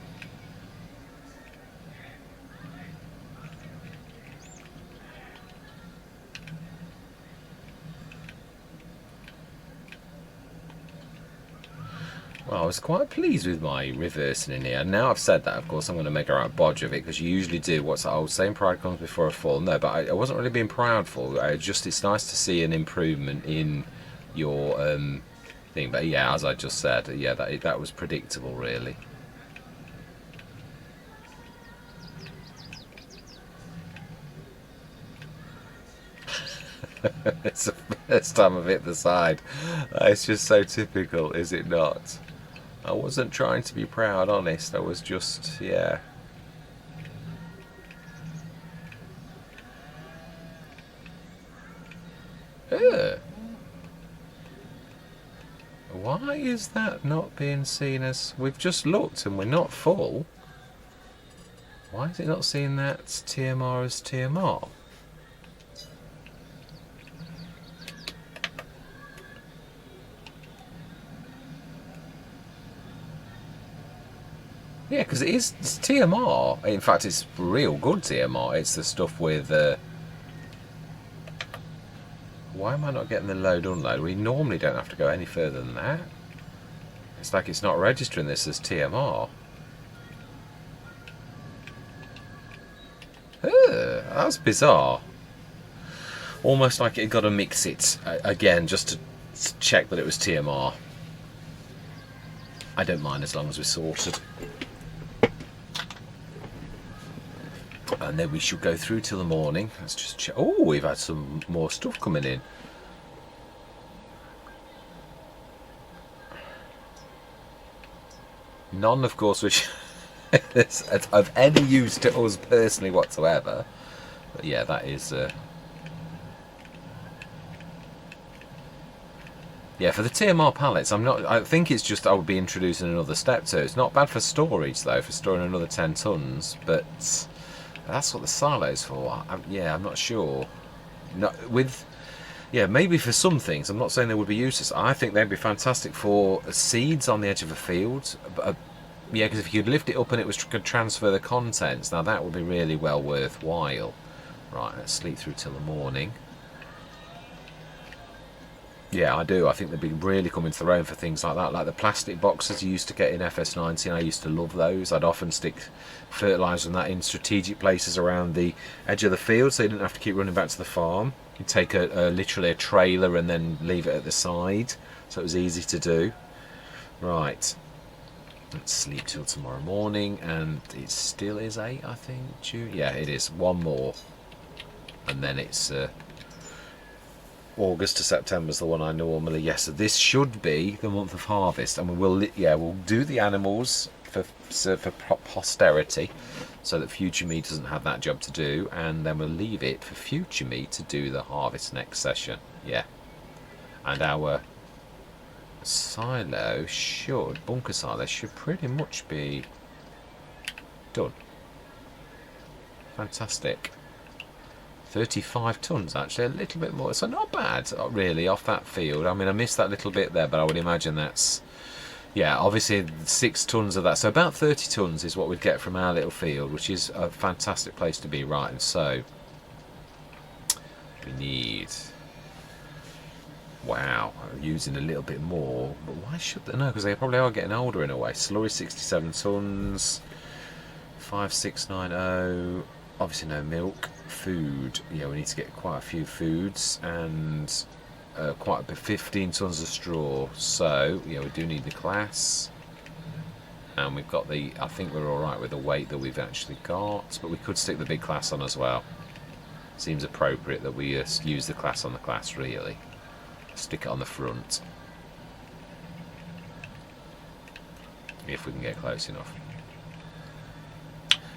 Well, I was quite pleased with my reversing in here. Now I've said that, of course, I'm going to make a right bodge of it, because you usually do what's the old saying, pride comes before a fall. No, but I wasn't really being proudful. It's nice to see an improvement in your thing. But yeah, as I just said, yeah, that was predictable, really. It's the first time I've hit the side. It's just so typical, is it not? I wasn't trying to be proud, honest. I was just, yeah. Ugh. Why is that not being seen as... We've just looked and we're not full. Why is it not seeing that TMR as TMR? Yeah, because it's TMR. In fact, it's real good TMR. It's the stuff with Why am I not getting the load unload? We normally don't have to go any further than that. It's like it's not registering this as TMR. That's bizarre. Almost like it got to mix it again just to check that it was TMR. I don't mind as long as we're sorted. And then we should go through till the morning. Let's just check. Oh, we've had some more stuff coming in. None, of course, which is of any use to us personally whatsoever. But yeah, that is... Yeah, for the TMR pallets, I think it's just I would be introducing another step to. It's not bad for storage, though, for storing another 10 tons, but that's what the silo's for. I'm not sure. Yeah, maybe for some things. I'm not saying they would be useless. I think they'd be fantastic for seeds on the edge of a field. But, yeah, because if you could lift it up and it could transfer the contents, now that would be really well worthwhile. Right, let's sleep through till the morning. Yeah, I do. I think they'd be really coming to their own for things like that. Like the plastic boxes you used to get in FS19, I used to love those. I'd often stick fertiliser and that in strategic places around the edge of the field so you didn't have to keep running back to the farm. You'd take literally a trailer and then leave it at the side, so it was easy to do. Right, let's sleep till tomorrow morning, and it still is 8, I think. Yeah, it is. One more, and then it's... August to September is the one I normally. Yes, so this should be the month of harvest, and we'll do the animals for posterity, so that future me doesn't have that job to do, and then we'll leave it for future me to do the harvest next session. Yeah, and our bunker silo should pretty much be done. Fantastic. 35 tons actually, a little bit more, so not bad really off that field. I mean, I missed that little bit there, but I would imagine that's, yeah, obviously 6 tons of that, so about 30 tons is what we'd get from our little field, which is a fantastic place to be. Right, and so we need, wow, using a little bit more, but why should they? No, because they probably are getting older in a way. Slurry 67 tons, 5690. Obviously no milk. Food, yeah, we need to get quite a few foods, and quite a bit, 15 tons of straw. So yeah, we do need the class, and we've got the, I think we're all right with the weight that we've actually got, but we could stick the big class on as well. Seems appropriate that we use the class on the class, really. Stick it on the front if we can get close enough.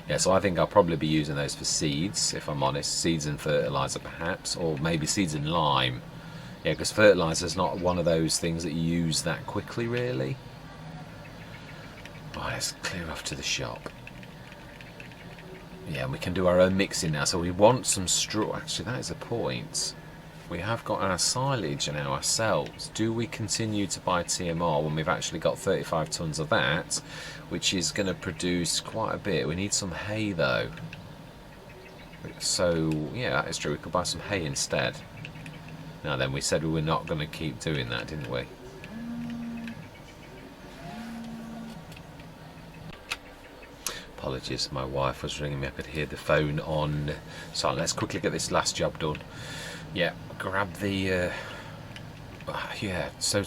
Yeah, so I think I'll probably be using those for seeds, if I'm honest. Seeds and fertiliser perhaps, or maybe seeds and lime. Yeah, because fertiliser's not one of those things that you use that quickly, really. Right, let's clear off to the shop. Yeah, and we can do our own mixing now. So we want some straw. Actually, that is a point. We have got our silage and ourselves. Do we continue to buy TMR when we've actually got 35 tons of that, which is going to produce quite a bit? We need some hay though. So yeah, that is true. We could buy some hay instead. Now then, we said we were not going to keep doing that, didn't we? Apologies, my wife was ringing me. I could hear the phone on. So let's quickly get this last job done. Yeah, grab the, yeah, so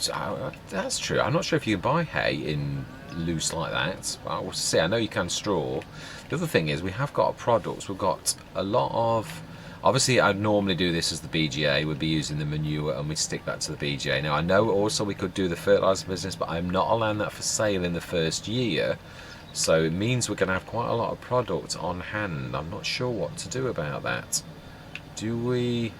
that's true. I'm not sure if you can buy hay in loose like that. I will see. I know you can straw. The other thing is we have got products. We've got a lot of, obviously I'd normally do this as the BGA. We'd be using the manure and we stick that to the BGA. Now I know also we could do the fertiliser business, but I'm not allowing that for sale in the first year. So it means we're going to have quite a lot of product on hand. I'm not sure what to do about that. Do we...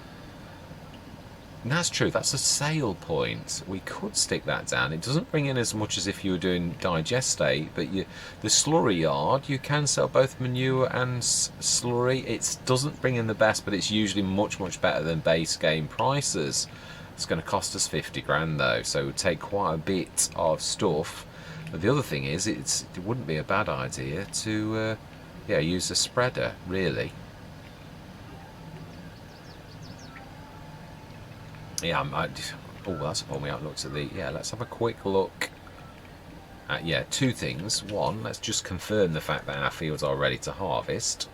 That's true, that's a sale point. We could stick that down. It doesn't bring in as much as if you were doing digestate, but the slurry yard, you can sell both manure and slurry. It doesn't bring in the best, but it's usually much, much better than base game prices. It's going to cost us 50 grand though, so it would take quite a bit of stuff. But the other thing is, it wouldn't be a bad idea to yeah, use a spreader, really. Yeah, oh, that's a problem. We haven't looked at the. Yeah, let's have a quick look. Yeah, two things. One, let's just confirm the fact that our fields are ready to harvest,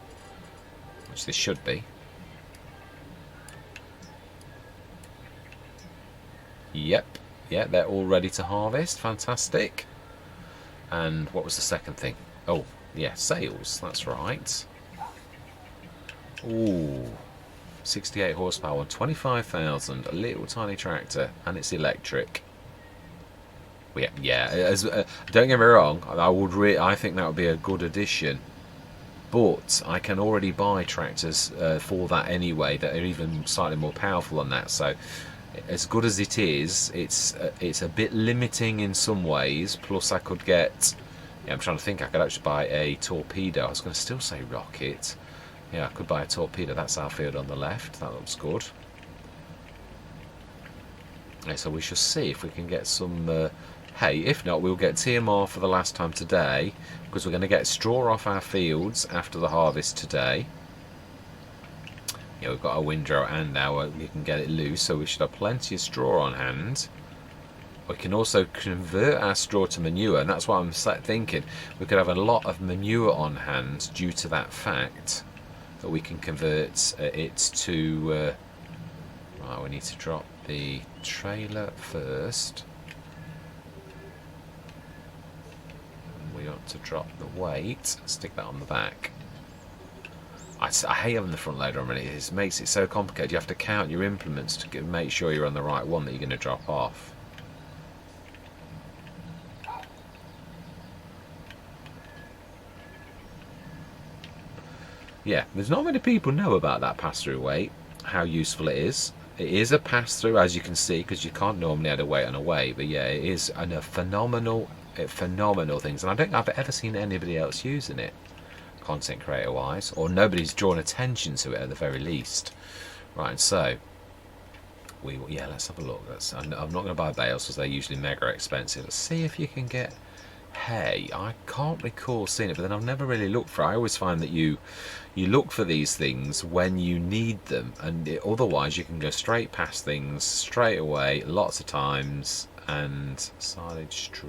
which they should be. Yep, yeah, they're all ready to harvest. Fantastic. And what was the second thing? Oh, yeah, sales. That's right. Ooh, 68 horsepower, 25,000. A little tiny tractor, and it's electric. Yeah. Don't get me wrong. I think that would be a good addition. But I can already buy tractors for that anyway that are even slightly more powerful than that. So, as good as it is, it's a bit limiting in some ways. Plus, I could get. Yeah, I'm trying to think. I could actually buy a torpedo. I was going to still say rocket. Yeah, I could buy a torpedo. That's our field on the left. That looks good. Yeah, so we shall see if we can get some. Hay. If not, we'll get TMR for the last time today, because we're going to get straw off our fields after the harvest today. Yeah, we've got our windrow and we can get it loose, so we should have plenty of straw on hand. We can also convert our straw to manure, and that's what I'm thinking. We could have a lot of manure on hand due to that fact that we can convert it to. Right, we need to drop the trailer first. We ought to drop the weight, stick that on the back. I hate having the front loader on it. Makes it so complicated. You have to count your implements to make sure you're on the right one that you're going to drop off. Yeah, there's not many people know about that pass-through weight, how useful it is. It is a pass-through, as you can see, because you can't normally add a weight on a weight, but yeah, it is a phenomenal things, and I don't think I've ever seen anybody else using it, content creator wise, or nobody's drawn attention to it at the very least. Right, so let's have a look. I'm not going to buy bales because they're usually mega expensive. Let's see if you can get hay. I can't recall seeing it, but then I've never really looked for it. I always find that you look for these things when you need them, and otherwise you can go straight past things straight away lots of times. And silage, straw,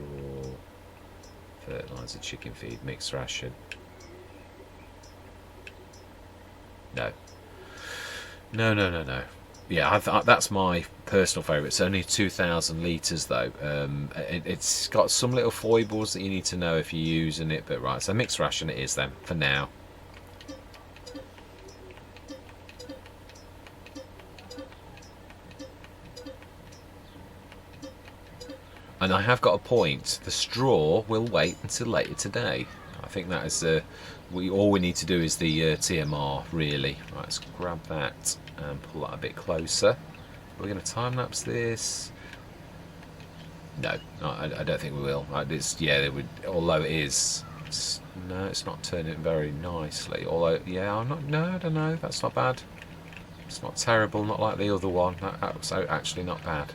fertilizer, chicken feed, mixed ration. No. Yeah, that's my personal favourite. It's only 2,000 litres though. It's got some little foibles that you need to know if you're using it, but right, so mixed ration it is then, for now. And I have got a point. The straw will wait until later today. I think that is all we need to do is the TMR really. Right, let's grab that and pull that a bit closer. We're going to time lapse this. No, I don't think we will. Although it is. No, it's not turning very nicely. Although, yeah, I don't know. That's not bad. It's not terrible. Not like the other one. That's actually not bad.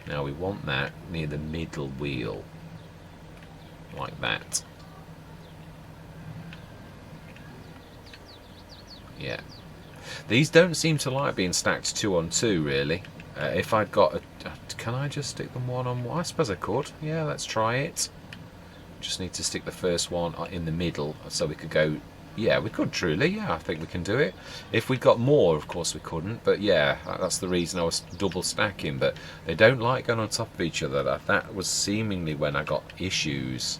Now we want that near the middle wheel, like that. Yeah. These don't seem to like being stacked 2 on 2, really. If I'd got a... Can I just stick them 1 on 1? I suppose I could. Yeah, let's try it. Just need to stick the first one in the middle so we could go... Yeah, we could truly. Yeah, I think we can do it. If we got more, of course we couldn't. But yeah, that's the reason I was double stacking. But they don't like going on top of each other. That was seemingly when I got issues.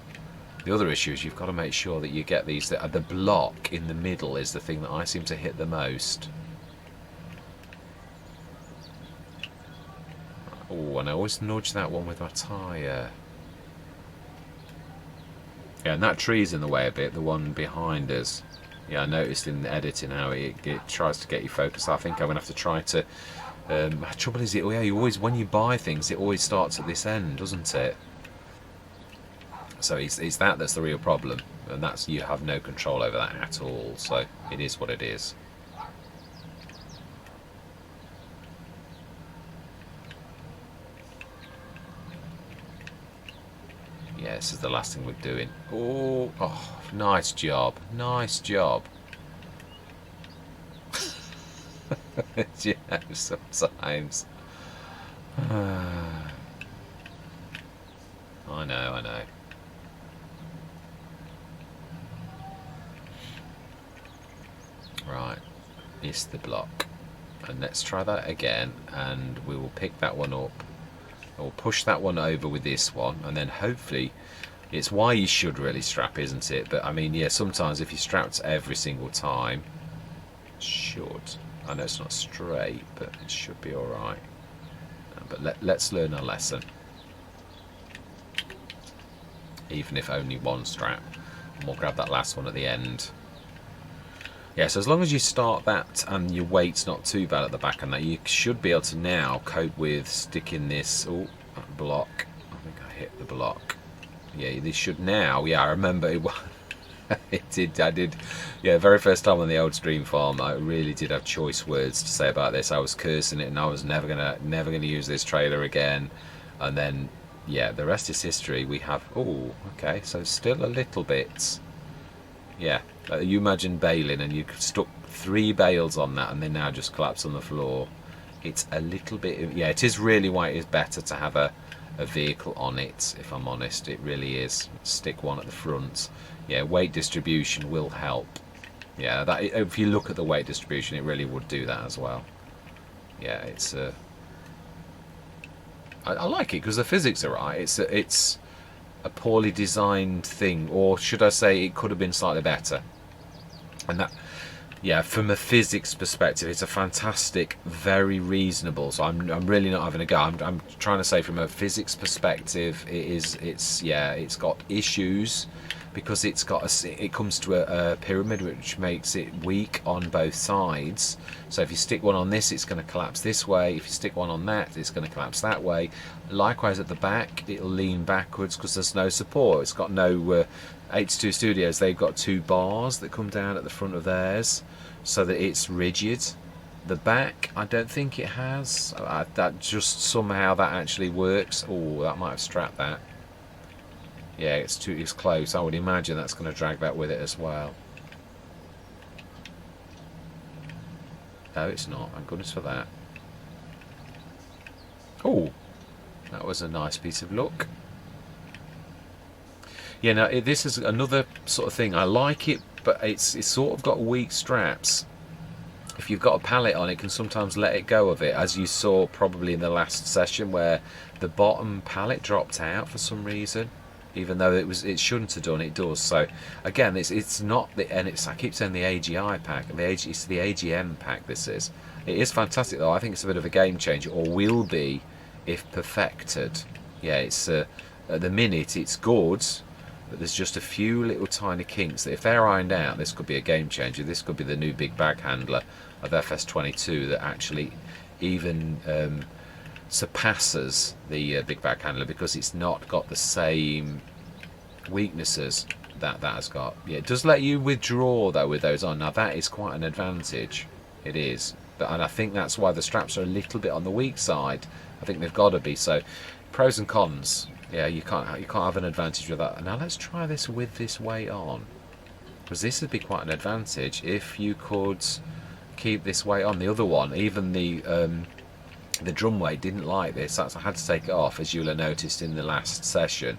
The other issue is you've got to make sure that you get these. The block in the middle is the thing that I seem to hit the most. Oh, and I always nudge that one with my tyre. Yeah, and that tree's in the way a bit, the one behind us. Yeah, I noticed in the editing how it tries to get you focused. I think I'm going to have to try to... the trouble is, when you buy things, it always starts at this end, doesn't it? So it's that's the real problem. And you have no control over that at all. So it is what it is. Yeah, this is the last thing we're doing. Oh, nice job. Nice job. You know, sometimes. I know. Right, missed the block. And let's try that again, and we will pick that one up. We'll push that one over with this one, and then hopefully, it's why you should really strap, isn't it? But I mean, yeah, sometimes if you strapped every single time, should. I know it's not straight, but it should be alright. But let's learn a lesson. Even if only one strap. And we'll grab that last one at the end. Yeah, so as long as you start that and your weight's not too bad at the back and that, you should be able to now cope with sticking this block. I think I hit the block. Yeah, this should now. Yeah, I remember it. I did. Yeah, very first time on the old stream farm, I really did have choice words to say about this. I was cursing it, and I was never gonna use this trailer again. And then, yeah, the rest is history. We have. Oh, okay. So still a little bit. Yeah. You imagine bailing and you stuck 3 bales on that and they now just collapse on the floor. It's a little bit, yeah, it is really why it is better to have a vehicle on it, if I'm honest. It really is. Stick one at the front. Yeah, weight distribution will help. Yeah, that if you look at the weight distribution, it really would do that as well. Yeah, it's I like it because the physics are right. It's a poorly designed thing, or should I say it could have been slightly better. And that, yeah, from a physics perspective, it's a fantastic, very reasonable. So I'm really not having a go. I'm trying to say from a physics perspective, it's got issues because it comes to a pyramid which makes it weak on both sides. So if you stick one on this, it's going to collapse this way. If you stick one on that, it's going to collapse that way. Likewise at the back, it'll lean backwards because there's no support. It's got no H2 Studios, they've got 2 bars that come down at the front of theirs so that it's rigid. The back, I don't think it has. That just somehow that actually works. Oh, that might have strapped that. Yeah, it's close. I would imagine that's going to drag that with it as well. No, it's not. Thank goodness for that. Oh, that was a nice piece of luck. Yeah, now this is another sort of thing. I like it, but it's sort of got weak straps. If you've got a pallet on, it can sometimes let it go of it, as you saw probably in the last session where the bottom pallet dropped out for some reason, even though it shouldn't have done. It does. So again, it's not the, and I keep saying the AGI pack, it's the AGM pack. It is fantastic though. I think it's a bit of a game changer, or will be if perfected. Yeah, it's at the minute it's good. But there's just a few little tiny kinks that if they're ironed out, this could be a game changer. This could be the new big bag handler of FS22 that actually even surpasses the big bag handler, because it's not got the same weaknesses that has got. Yeah, it does let you withdraw though with those on. Now that is quite an advantage. It is. And I think that's why the straps are a little bit on the weak side. I think they've got to be. So pros and cons. Yeah, you can't have an advantage with that. Now let's try this with this weight on, because this would be quite an advantage if you could keep this weight on. The other one, even the drum weight didn't like this. I had to take it off, as you'll have noticed in the last session.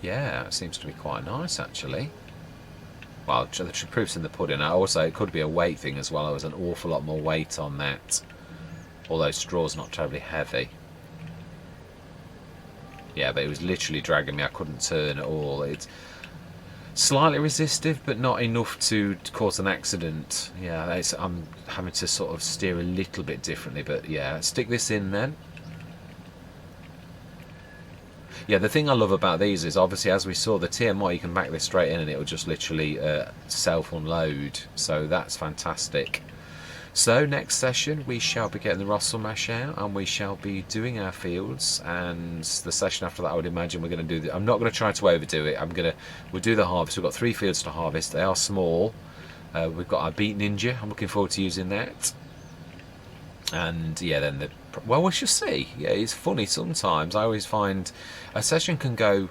Yeah, it seems to be quite nice actually. Well, the proof's in the pudding. Also, it could be a weight thing as well. There was an awful lot more weight on that, although straw's not terribly heavy. Yeah, but it was literally dragging me. I couldn't turn at all. It's slightly resistive, but not enough to cause an accident. Yeah, I'm having to sort of steer a little bit differently, but yeah, stick this in then. Yeah, the thing I love about these is obviously, as we saw, the TMI, you can back this straight in and it will just literally self-unload. So that's fantastic. So next session we shall be getting the Russell mash out and we shall be doing our fields, and the session after that I would imagine we're going to do I'm not going to try to overdo it. We'll do the harvest. We've got 3 fields to harvest. They are small. We've got our Beat Ninja. I'm looking forward to using that. And yeah, then well, we shall see. Yeah, it's funny sometimes. I always find a session can go,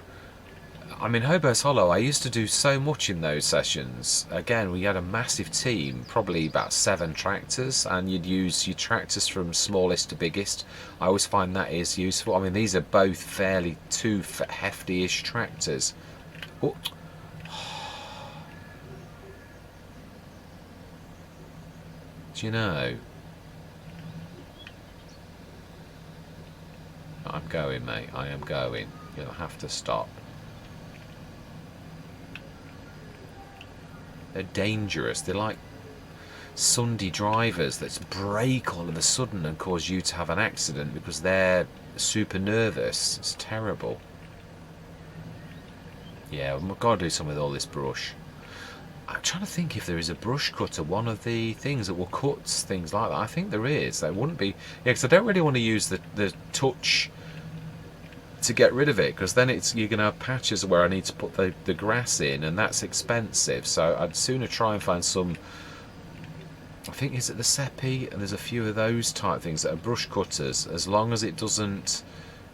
I mean, Hobo's Hollow, I used to do so much in those sessions. Again, we had a massive team, probably about 7 tractors, and you'd use your tractors from smallest to biggest. I always find that is useful. I mean, these are both fairly 2 hefty-ish tractors. Oh. Do you know? I'm going, mate. I am going. You'll have to stop. They're dangerous. They're like Sunday drivers that brake all of a sudden and cause you to have an accident because they're super nervous. It's terrible. Yeah, we've got to do something with all this brush. I'm trying to think if there is a brush cutter, one of the things that will cut things like that. I think there is. There wouldn't be. Yeah, because I don't really want to use the touch to get rid of it, because then you're going to have patches where I need to put the grass in, and that's expensive. So I'd sooner try and find some, I think, is it the Seppi, and there's a few of those type things that are brush cutters. As long as it doesn't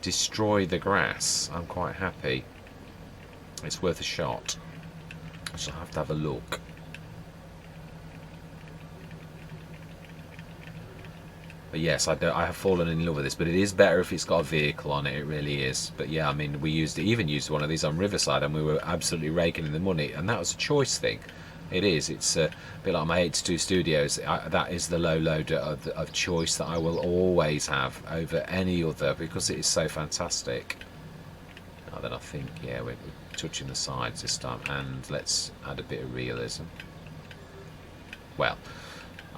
destroy the grass, I'm quite happy. It's worth a shot. I shall have to have a look. But yes, I have fallen in love with this, but it is better if it's got a vehicle on it. It really is. But yeah, I mean, we even used one of these on Riverside, and we were absolutely raking in the money, and that was a choice thing. It is. It's a bit like my 82 Studios. That is the low loader of choice that I will always have over any other, because it is so fantastic. Now then, I think, yeah, we're touching the sides this time, and let's add a bit of realism. Well,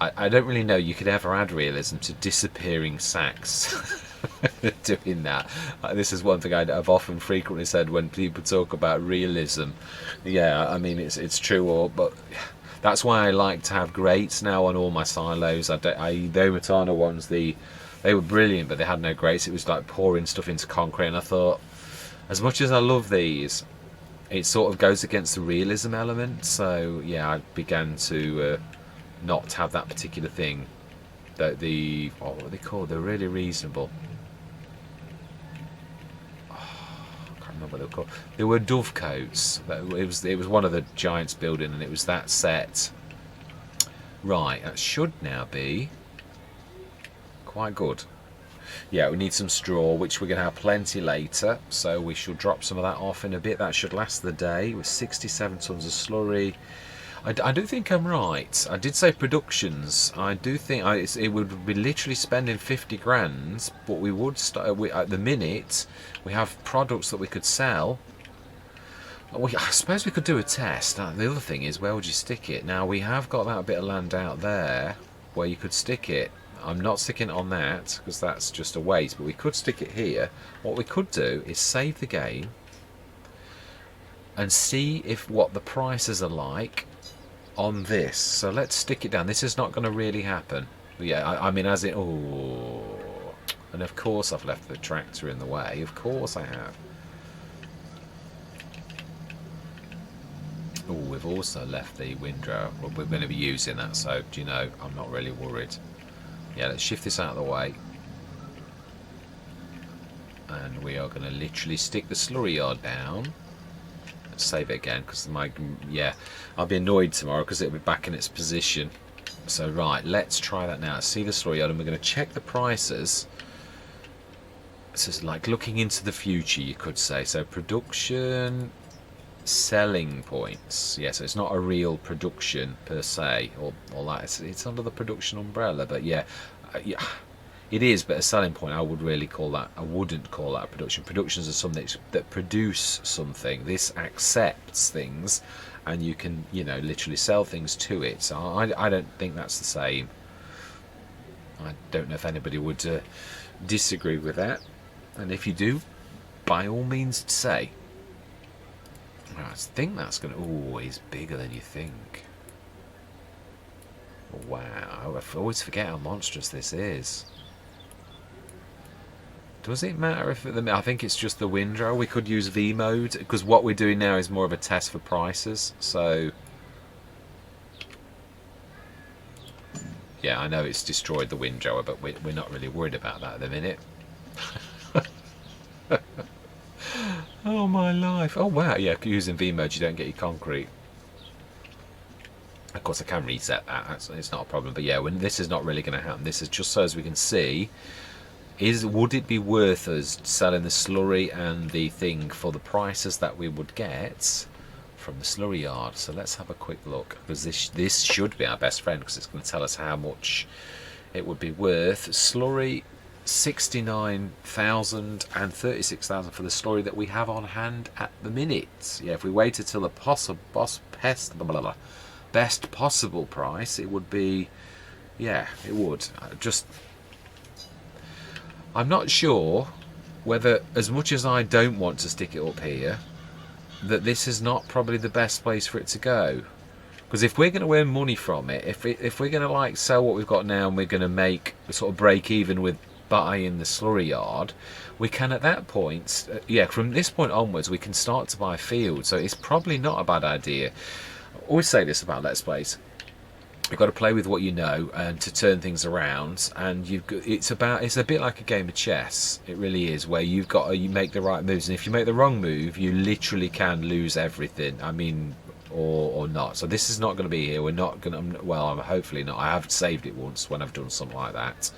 I don't really know you could ever add realism to disappearing sacks. Doing that. This is one thing I've often frequently said when people talk about realism. Yeah, I mean, it's true, but that's why I like to have grates now on all my silos. The Omatana ones, they were brilliant, but they had no grates. It was like pouring stuff into concrete, and I thought, as much as I love these, it sort of goes against the realism element. So yeah, I began to not have that particular thing. What are they called? They're really reasonable. Oh, I can't remember what they were called. They were dovecoats. It was one of the Giants building, and it was that set. Right, that should now be quite good. Yeah, we need some straw, which we're going to have plenty later, so we shall drop some of that off in a bit. That should last the day with 67 tons of slurry. I do think I'm right. I did say productions. I do think it would be literally spending 50 grand, but we would start at the minute. We have products that we could sell. I suppose we could do a test. The other thing is, where would you stick it? Now, we have got that bit of land out there where you could stick it. I'm not sticking it on that because that's just a waste, but we could stick it here. What we could do is save the game and see what the prices are like on this. So let's stick it down. This is not going to really happen. But yeah, I mean, as it. Oh, and of course I've left the tractor in the way. Of course I have. Oh, we've also left the windrow. Well, we're going to be using that, so do you know, I'm not really worried. Yeah, let's shift this out of the way. And we are going to literally stick the slurry yard down. Let's save it again, because I'll be annoyed tomorrow because it'll be back in its position. So right, let's try that now. See the slurry yard, and we're going to check the prices. This is like looking into the future, you could say. So production, selling points. Yeah, so it's not a real production per se, or that. It's under the production umbrella, but yeah, it is. But a selling point, I wouldn't call that a production. Productions are something that produce something. This accepts things, and you can, literally sell things to it. So I don't think that's the same. I don't know if anybody would disagree with that, and if you do, by all means say. I think that's going to... Oh, it's bigger than you think. Wow, I always forget how monstrous this is. Does it matter if... I think it's just the windrow. We could use V mode, because what we're doing now is more of a test for prices. So... yeah, I know it's destroyed the windrower, but we're not really worried about that at the minute. Oh my life. Oh wow, yeah, using V mode you don't get your concrete. Of course I can reset that, it's not a problem, but yeah, when this is not really going to happen. This is just so as we can see, would it be worth us selling the slurry and the thing for the prices that we would get from the slurry yard? So let's have a quick look, because this should be our best friend, because it's going to tell us how much it would be worth. Slurry 69,000 and 36,000 for the slurry that we have on hand at the minute. Yeah, if we waited till the best possible price, it would be, yeah, it would. I'm not sure whether, as much as I don't want to stick it up here, that this is not probably the best place for it to go. Because if we're going to earn money from it, if we're going to like sell what we've got now and we're going to make sort of break even with buying the slurry yard, we can at that point, yeah, from this point onwards, we can start to buy field. So it's probably not a bad idea. I always say this about Let's Plays. You've got to play with what you know and to turn things around, and it's a bit like a game of chess. It really is, where you make the right moves, and if you make the wrong move, you literally can lose everything. I mean, or not. So this is not going to be here. We're not going to. Well, I'm hopefully not. I have saved it once when I've done something like that.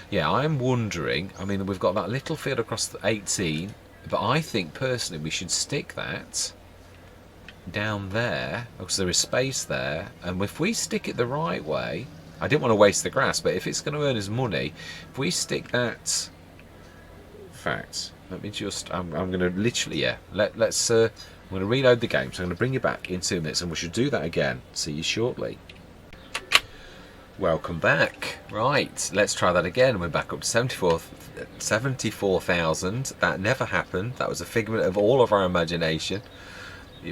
Yeah, I'm wondering. I mean, we've got that little field across the 18, but I think personally we should stick that down there, because there is space there, and if we stick it the right way, I didn't want to waste the grass, but if it's going to earn us money, if we stick that, let me just, I'm going to literally, yeah, let's I'm going to reload the game, so I'm going to bring you back in 2 minutes, and we should do that again. See you shortly. Welcome back. Right, let's try that again. We're back up to 74,000. That never happened. That was a figment of all of our imagination.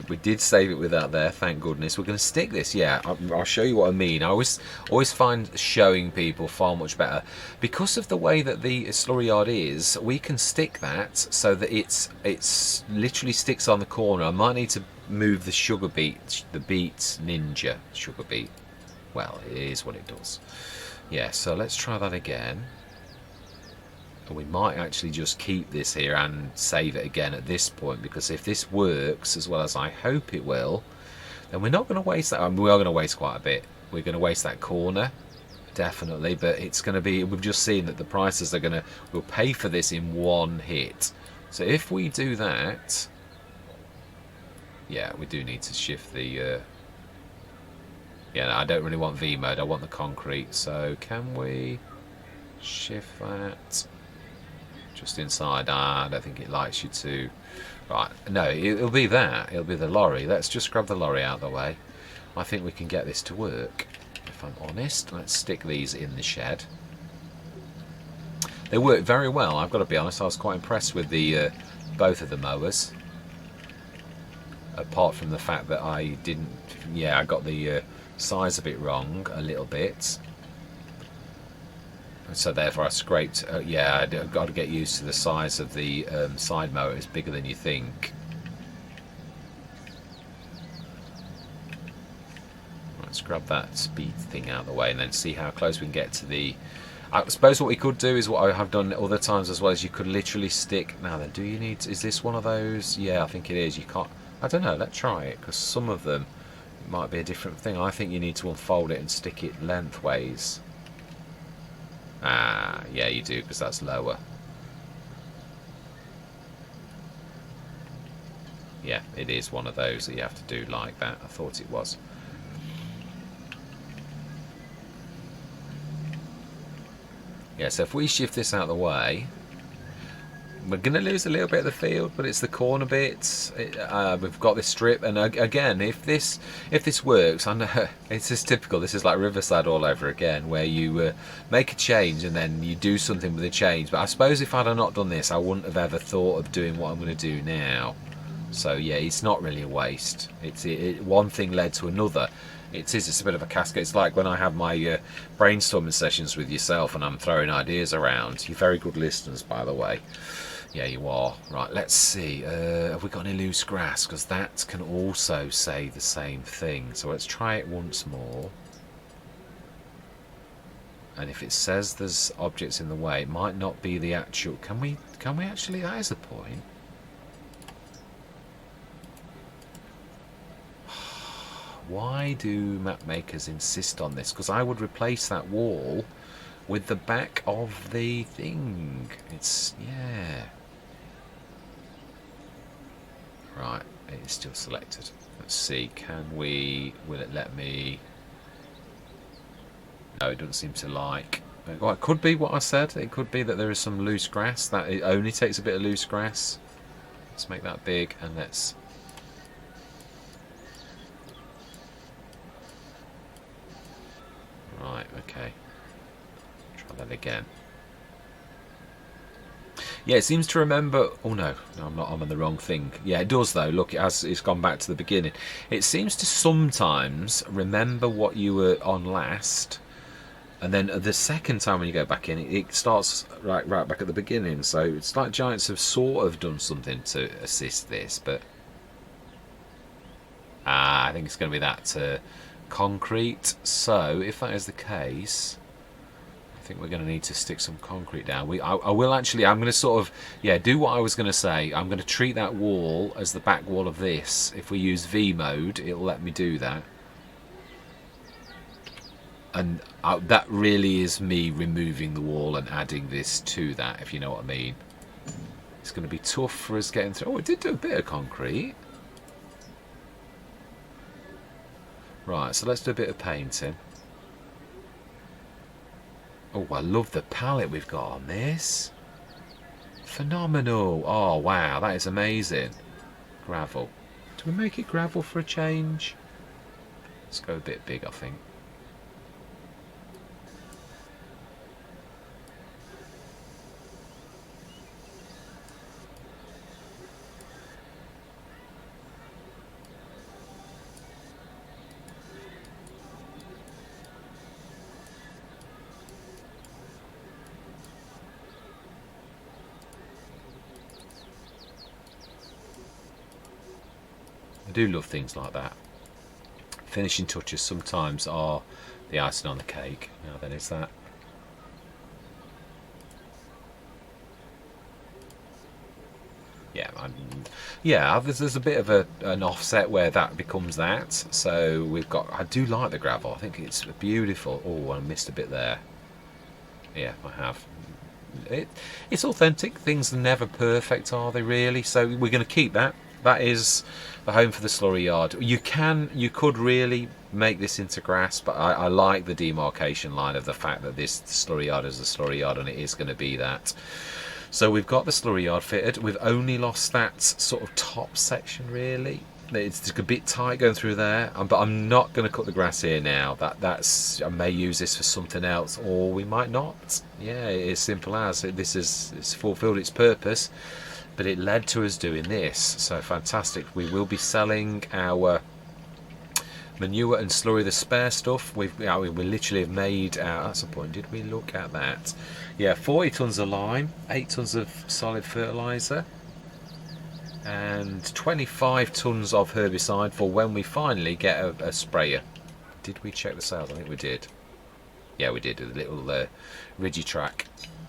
We did save it with that there, thank goodness. We're going to stick this, yeah, I'll show you what I mean. I always find showing people far much better. Because of the way that the slurry yard is, we can stick that so that it's literally sticks on the corner. I might need to move the sugar beet, the beet ninja sugar beet. Well, it is what it does. Yeah, so let's try that again. And we might actually just keep this here and save it again at this point, because if this works as well as I hope it will, then we're not going to waste that. I mean, we are going to waste quite a bit. We're going to waste that corner, definitely, but it's going to be, we've just seen that the prices are going to, we'll pay for this in one hit. So if we do that, yeah, we do need to shift the, yeah, no, I don't really want V mode, I want the concrete, so can we shift that? Just inside. I don't think it likes you to. Right, no, it'll be that. It'll be the lorry. Let's just grab the lorry out of the way. I think we can get this to work, if I'm honest. Let's stick these in the shed. They work very well, I've got to be honest. I was quite impressed with the both of the mowers. Apart from the fact that I didn't. Yeah, I got the size of it wrong a little bit. So therefore I scraped, yeah, I've got to get used to the size of the side mower. It's bigger than you think. Let's grab that speed thing out of the way and then see how close we can get to the... I suppose what we could do is what I have done other times as well, is you could literally stick... Now then, do you need to, is this one of those? Yeah, I think it is. You can't... I don't know, let's try it, because some of them might be a different thing. I think you need to unfold it and stick it lengthways. Ah, yeah, you do, because that's lower. Yeah, it is one of those that you have to do like that. I thought it was. Yeah, so if we shift this out of the way, we're going to lose a little bit of the field, but it's the corner bits. We've got this strip, and again, if this works, I know it's just typical. This is like Riverside all over again, where you make a change and then you do something with the change. But I suppose if I'd have not done this, I wouldn't have ever thought of doing what I'm going to do now. So yeah, it's not really a waste. One thing led to another. It's a bit of a cascade. It's like when I have my brainstorming sessions with yourself and I'm throwing ideas around. You're very good listeners, by the way. Yeah, you are. Right, let's see. Have we got any loose grass? Because that can also say the same thing. So let's try it once more. And if it says there's objects in the way, it might not be the actual... Can we actually... That is a point. Why do map makers insist on this? Because I would replace that wall with the back of the thing. It's, yeah. Right, it is still selected. Let's see, will it let me? No, it doesn't seem to like. Well, it could be what I said. It could be that there is some loose grass, that it only takes a bit of loose grass. Let's make that big, and let's... Right, okay. Try that again. Yeah, it seems to remember... Oh no, I'm on the wrong thing. Yeah, it does though. Look, it's gone back to the beginning. It seems to sometimes remember what you were on last, and then the second time when you go back in, it starts right back at the beginning. So it's like Giants have sort of done something to assist this, but I think it's going to be that concrete. So if that is the case, I think we're going to need to stick some concrete down. I will actually, I'm going to sort of, yeah, do what I was going to say. I'm going to treat that wall as the back wall of this. If we use V mode, it'll let me do that. And that really is me removing the wall and adding this to that, if you know what I mean. It's going to be tough for us getting through. Oh, it did do a bit of concrete. Right, so let's do a bit of painting. Oh, I love the palette we've got on this. Phenomenal. Oh, wow, that is amazing. Gravel. Do we make it gravel for a change? Let's go a bit big, I think. I do love things like that. Finishing touches sometimes are the icing on the cake. Now then, is that? Yeah, there's a bit of an offset where that becomes that. So we've got. I do like the gravel. I think it's beautiful. Oh, I missed a bit there. Yeah, I have. It's authentic. Things are never perfect, are they really? So we're going to keep that. That is the home for the slurry yard. You could really make this into grass, but I like the demarcation line of the fact that this slurry yard is a slurry yard, and it is going to be that. So we've got the slurry yard fitted. We've only lost that sort of top section really. It's a bit tight going through there, but I'm not going to cut the grass here now. That's I may use this for something else, or we might not. Yeah, it's simple as it's fulfilled its purpose, but it led to us doing this. So fantastic. We will be selling our manure and slurry, the spare stuff. We literally have made at some point. Did we look at that? Yeah, 40 tons of lime, 8 tons of solid fertilizer, and 25 tons of herbicide for when we finally get a sprayer. Did we check the sales? I think we did. Yeah, we did, a little Rigitrack.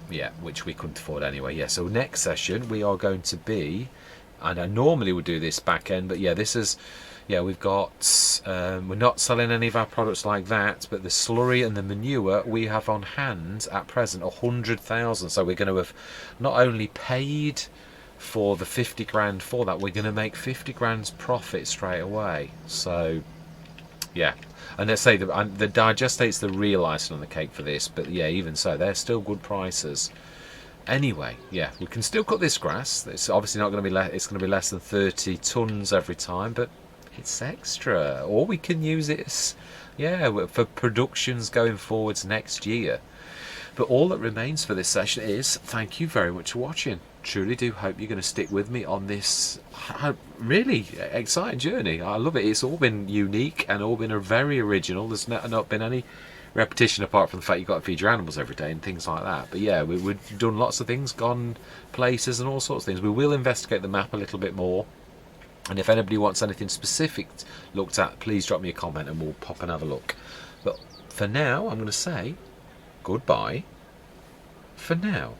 Yeah, which we couldn't afford anyway. Yeah, so next session we are going to be, and I normally would do this back end, but yeah, this is, yeah, we've got, we're not selling any of our products like that, but the slurry and the manure we have on hand at present 100,000. So we're going to have not only paid for the 50 grand for that, we're going to make 50 grand's profit straight away. So yeah, and let's say the digestate's the real icing on the cake for this, but yeah, even so, they're still good prices. Anyway, yeah, we can still cut this grass. It's obviously not going to be it's going to be less than 30 tons every time, but it's extra. Or we can use it as, yeah, for productions going forwards next year. But all that remains for this session is thank you very much for watching. Truly do hope you're going to stick with me on this really exciting journey. I love it. It's all been unique and all been very original. There's not been any repetition apart from the fact you've got to feed your animals every day and things like that. But yeah, we've done lots of things, gone places and all sorts of things. We will investigate the map a little bit more. And if anybody wants anything specific looked at, please drop me a comment and we'll pop and have a look. But for now, I'm going to say goodbye for now.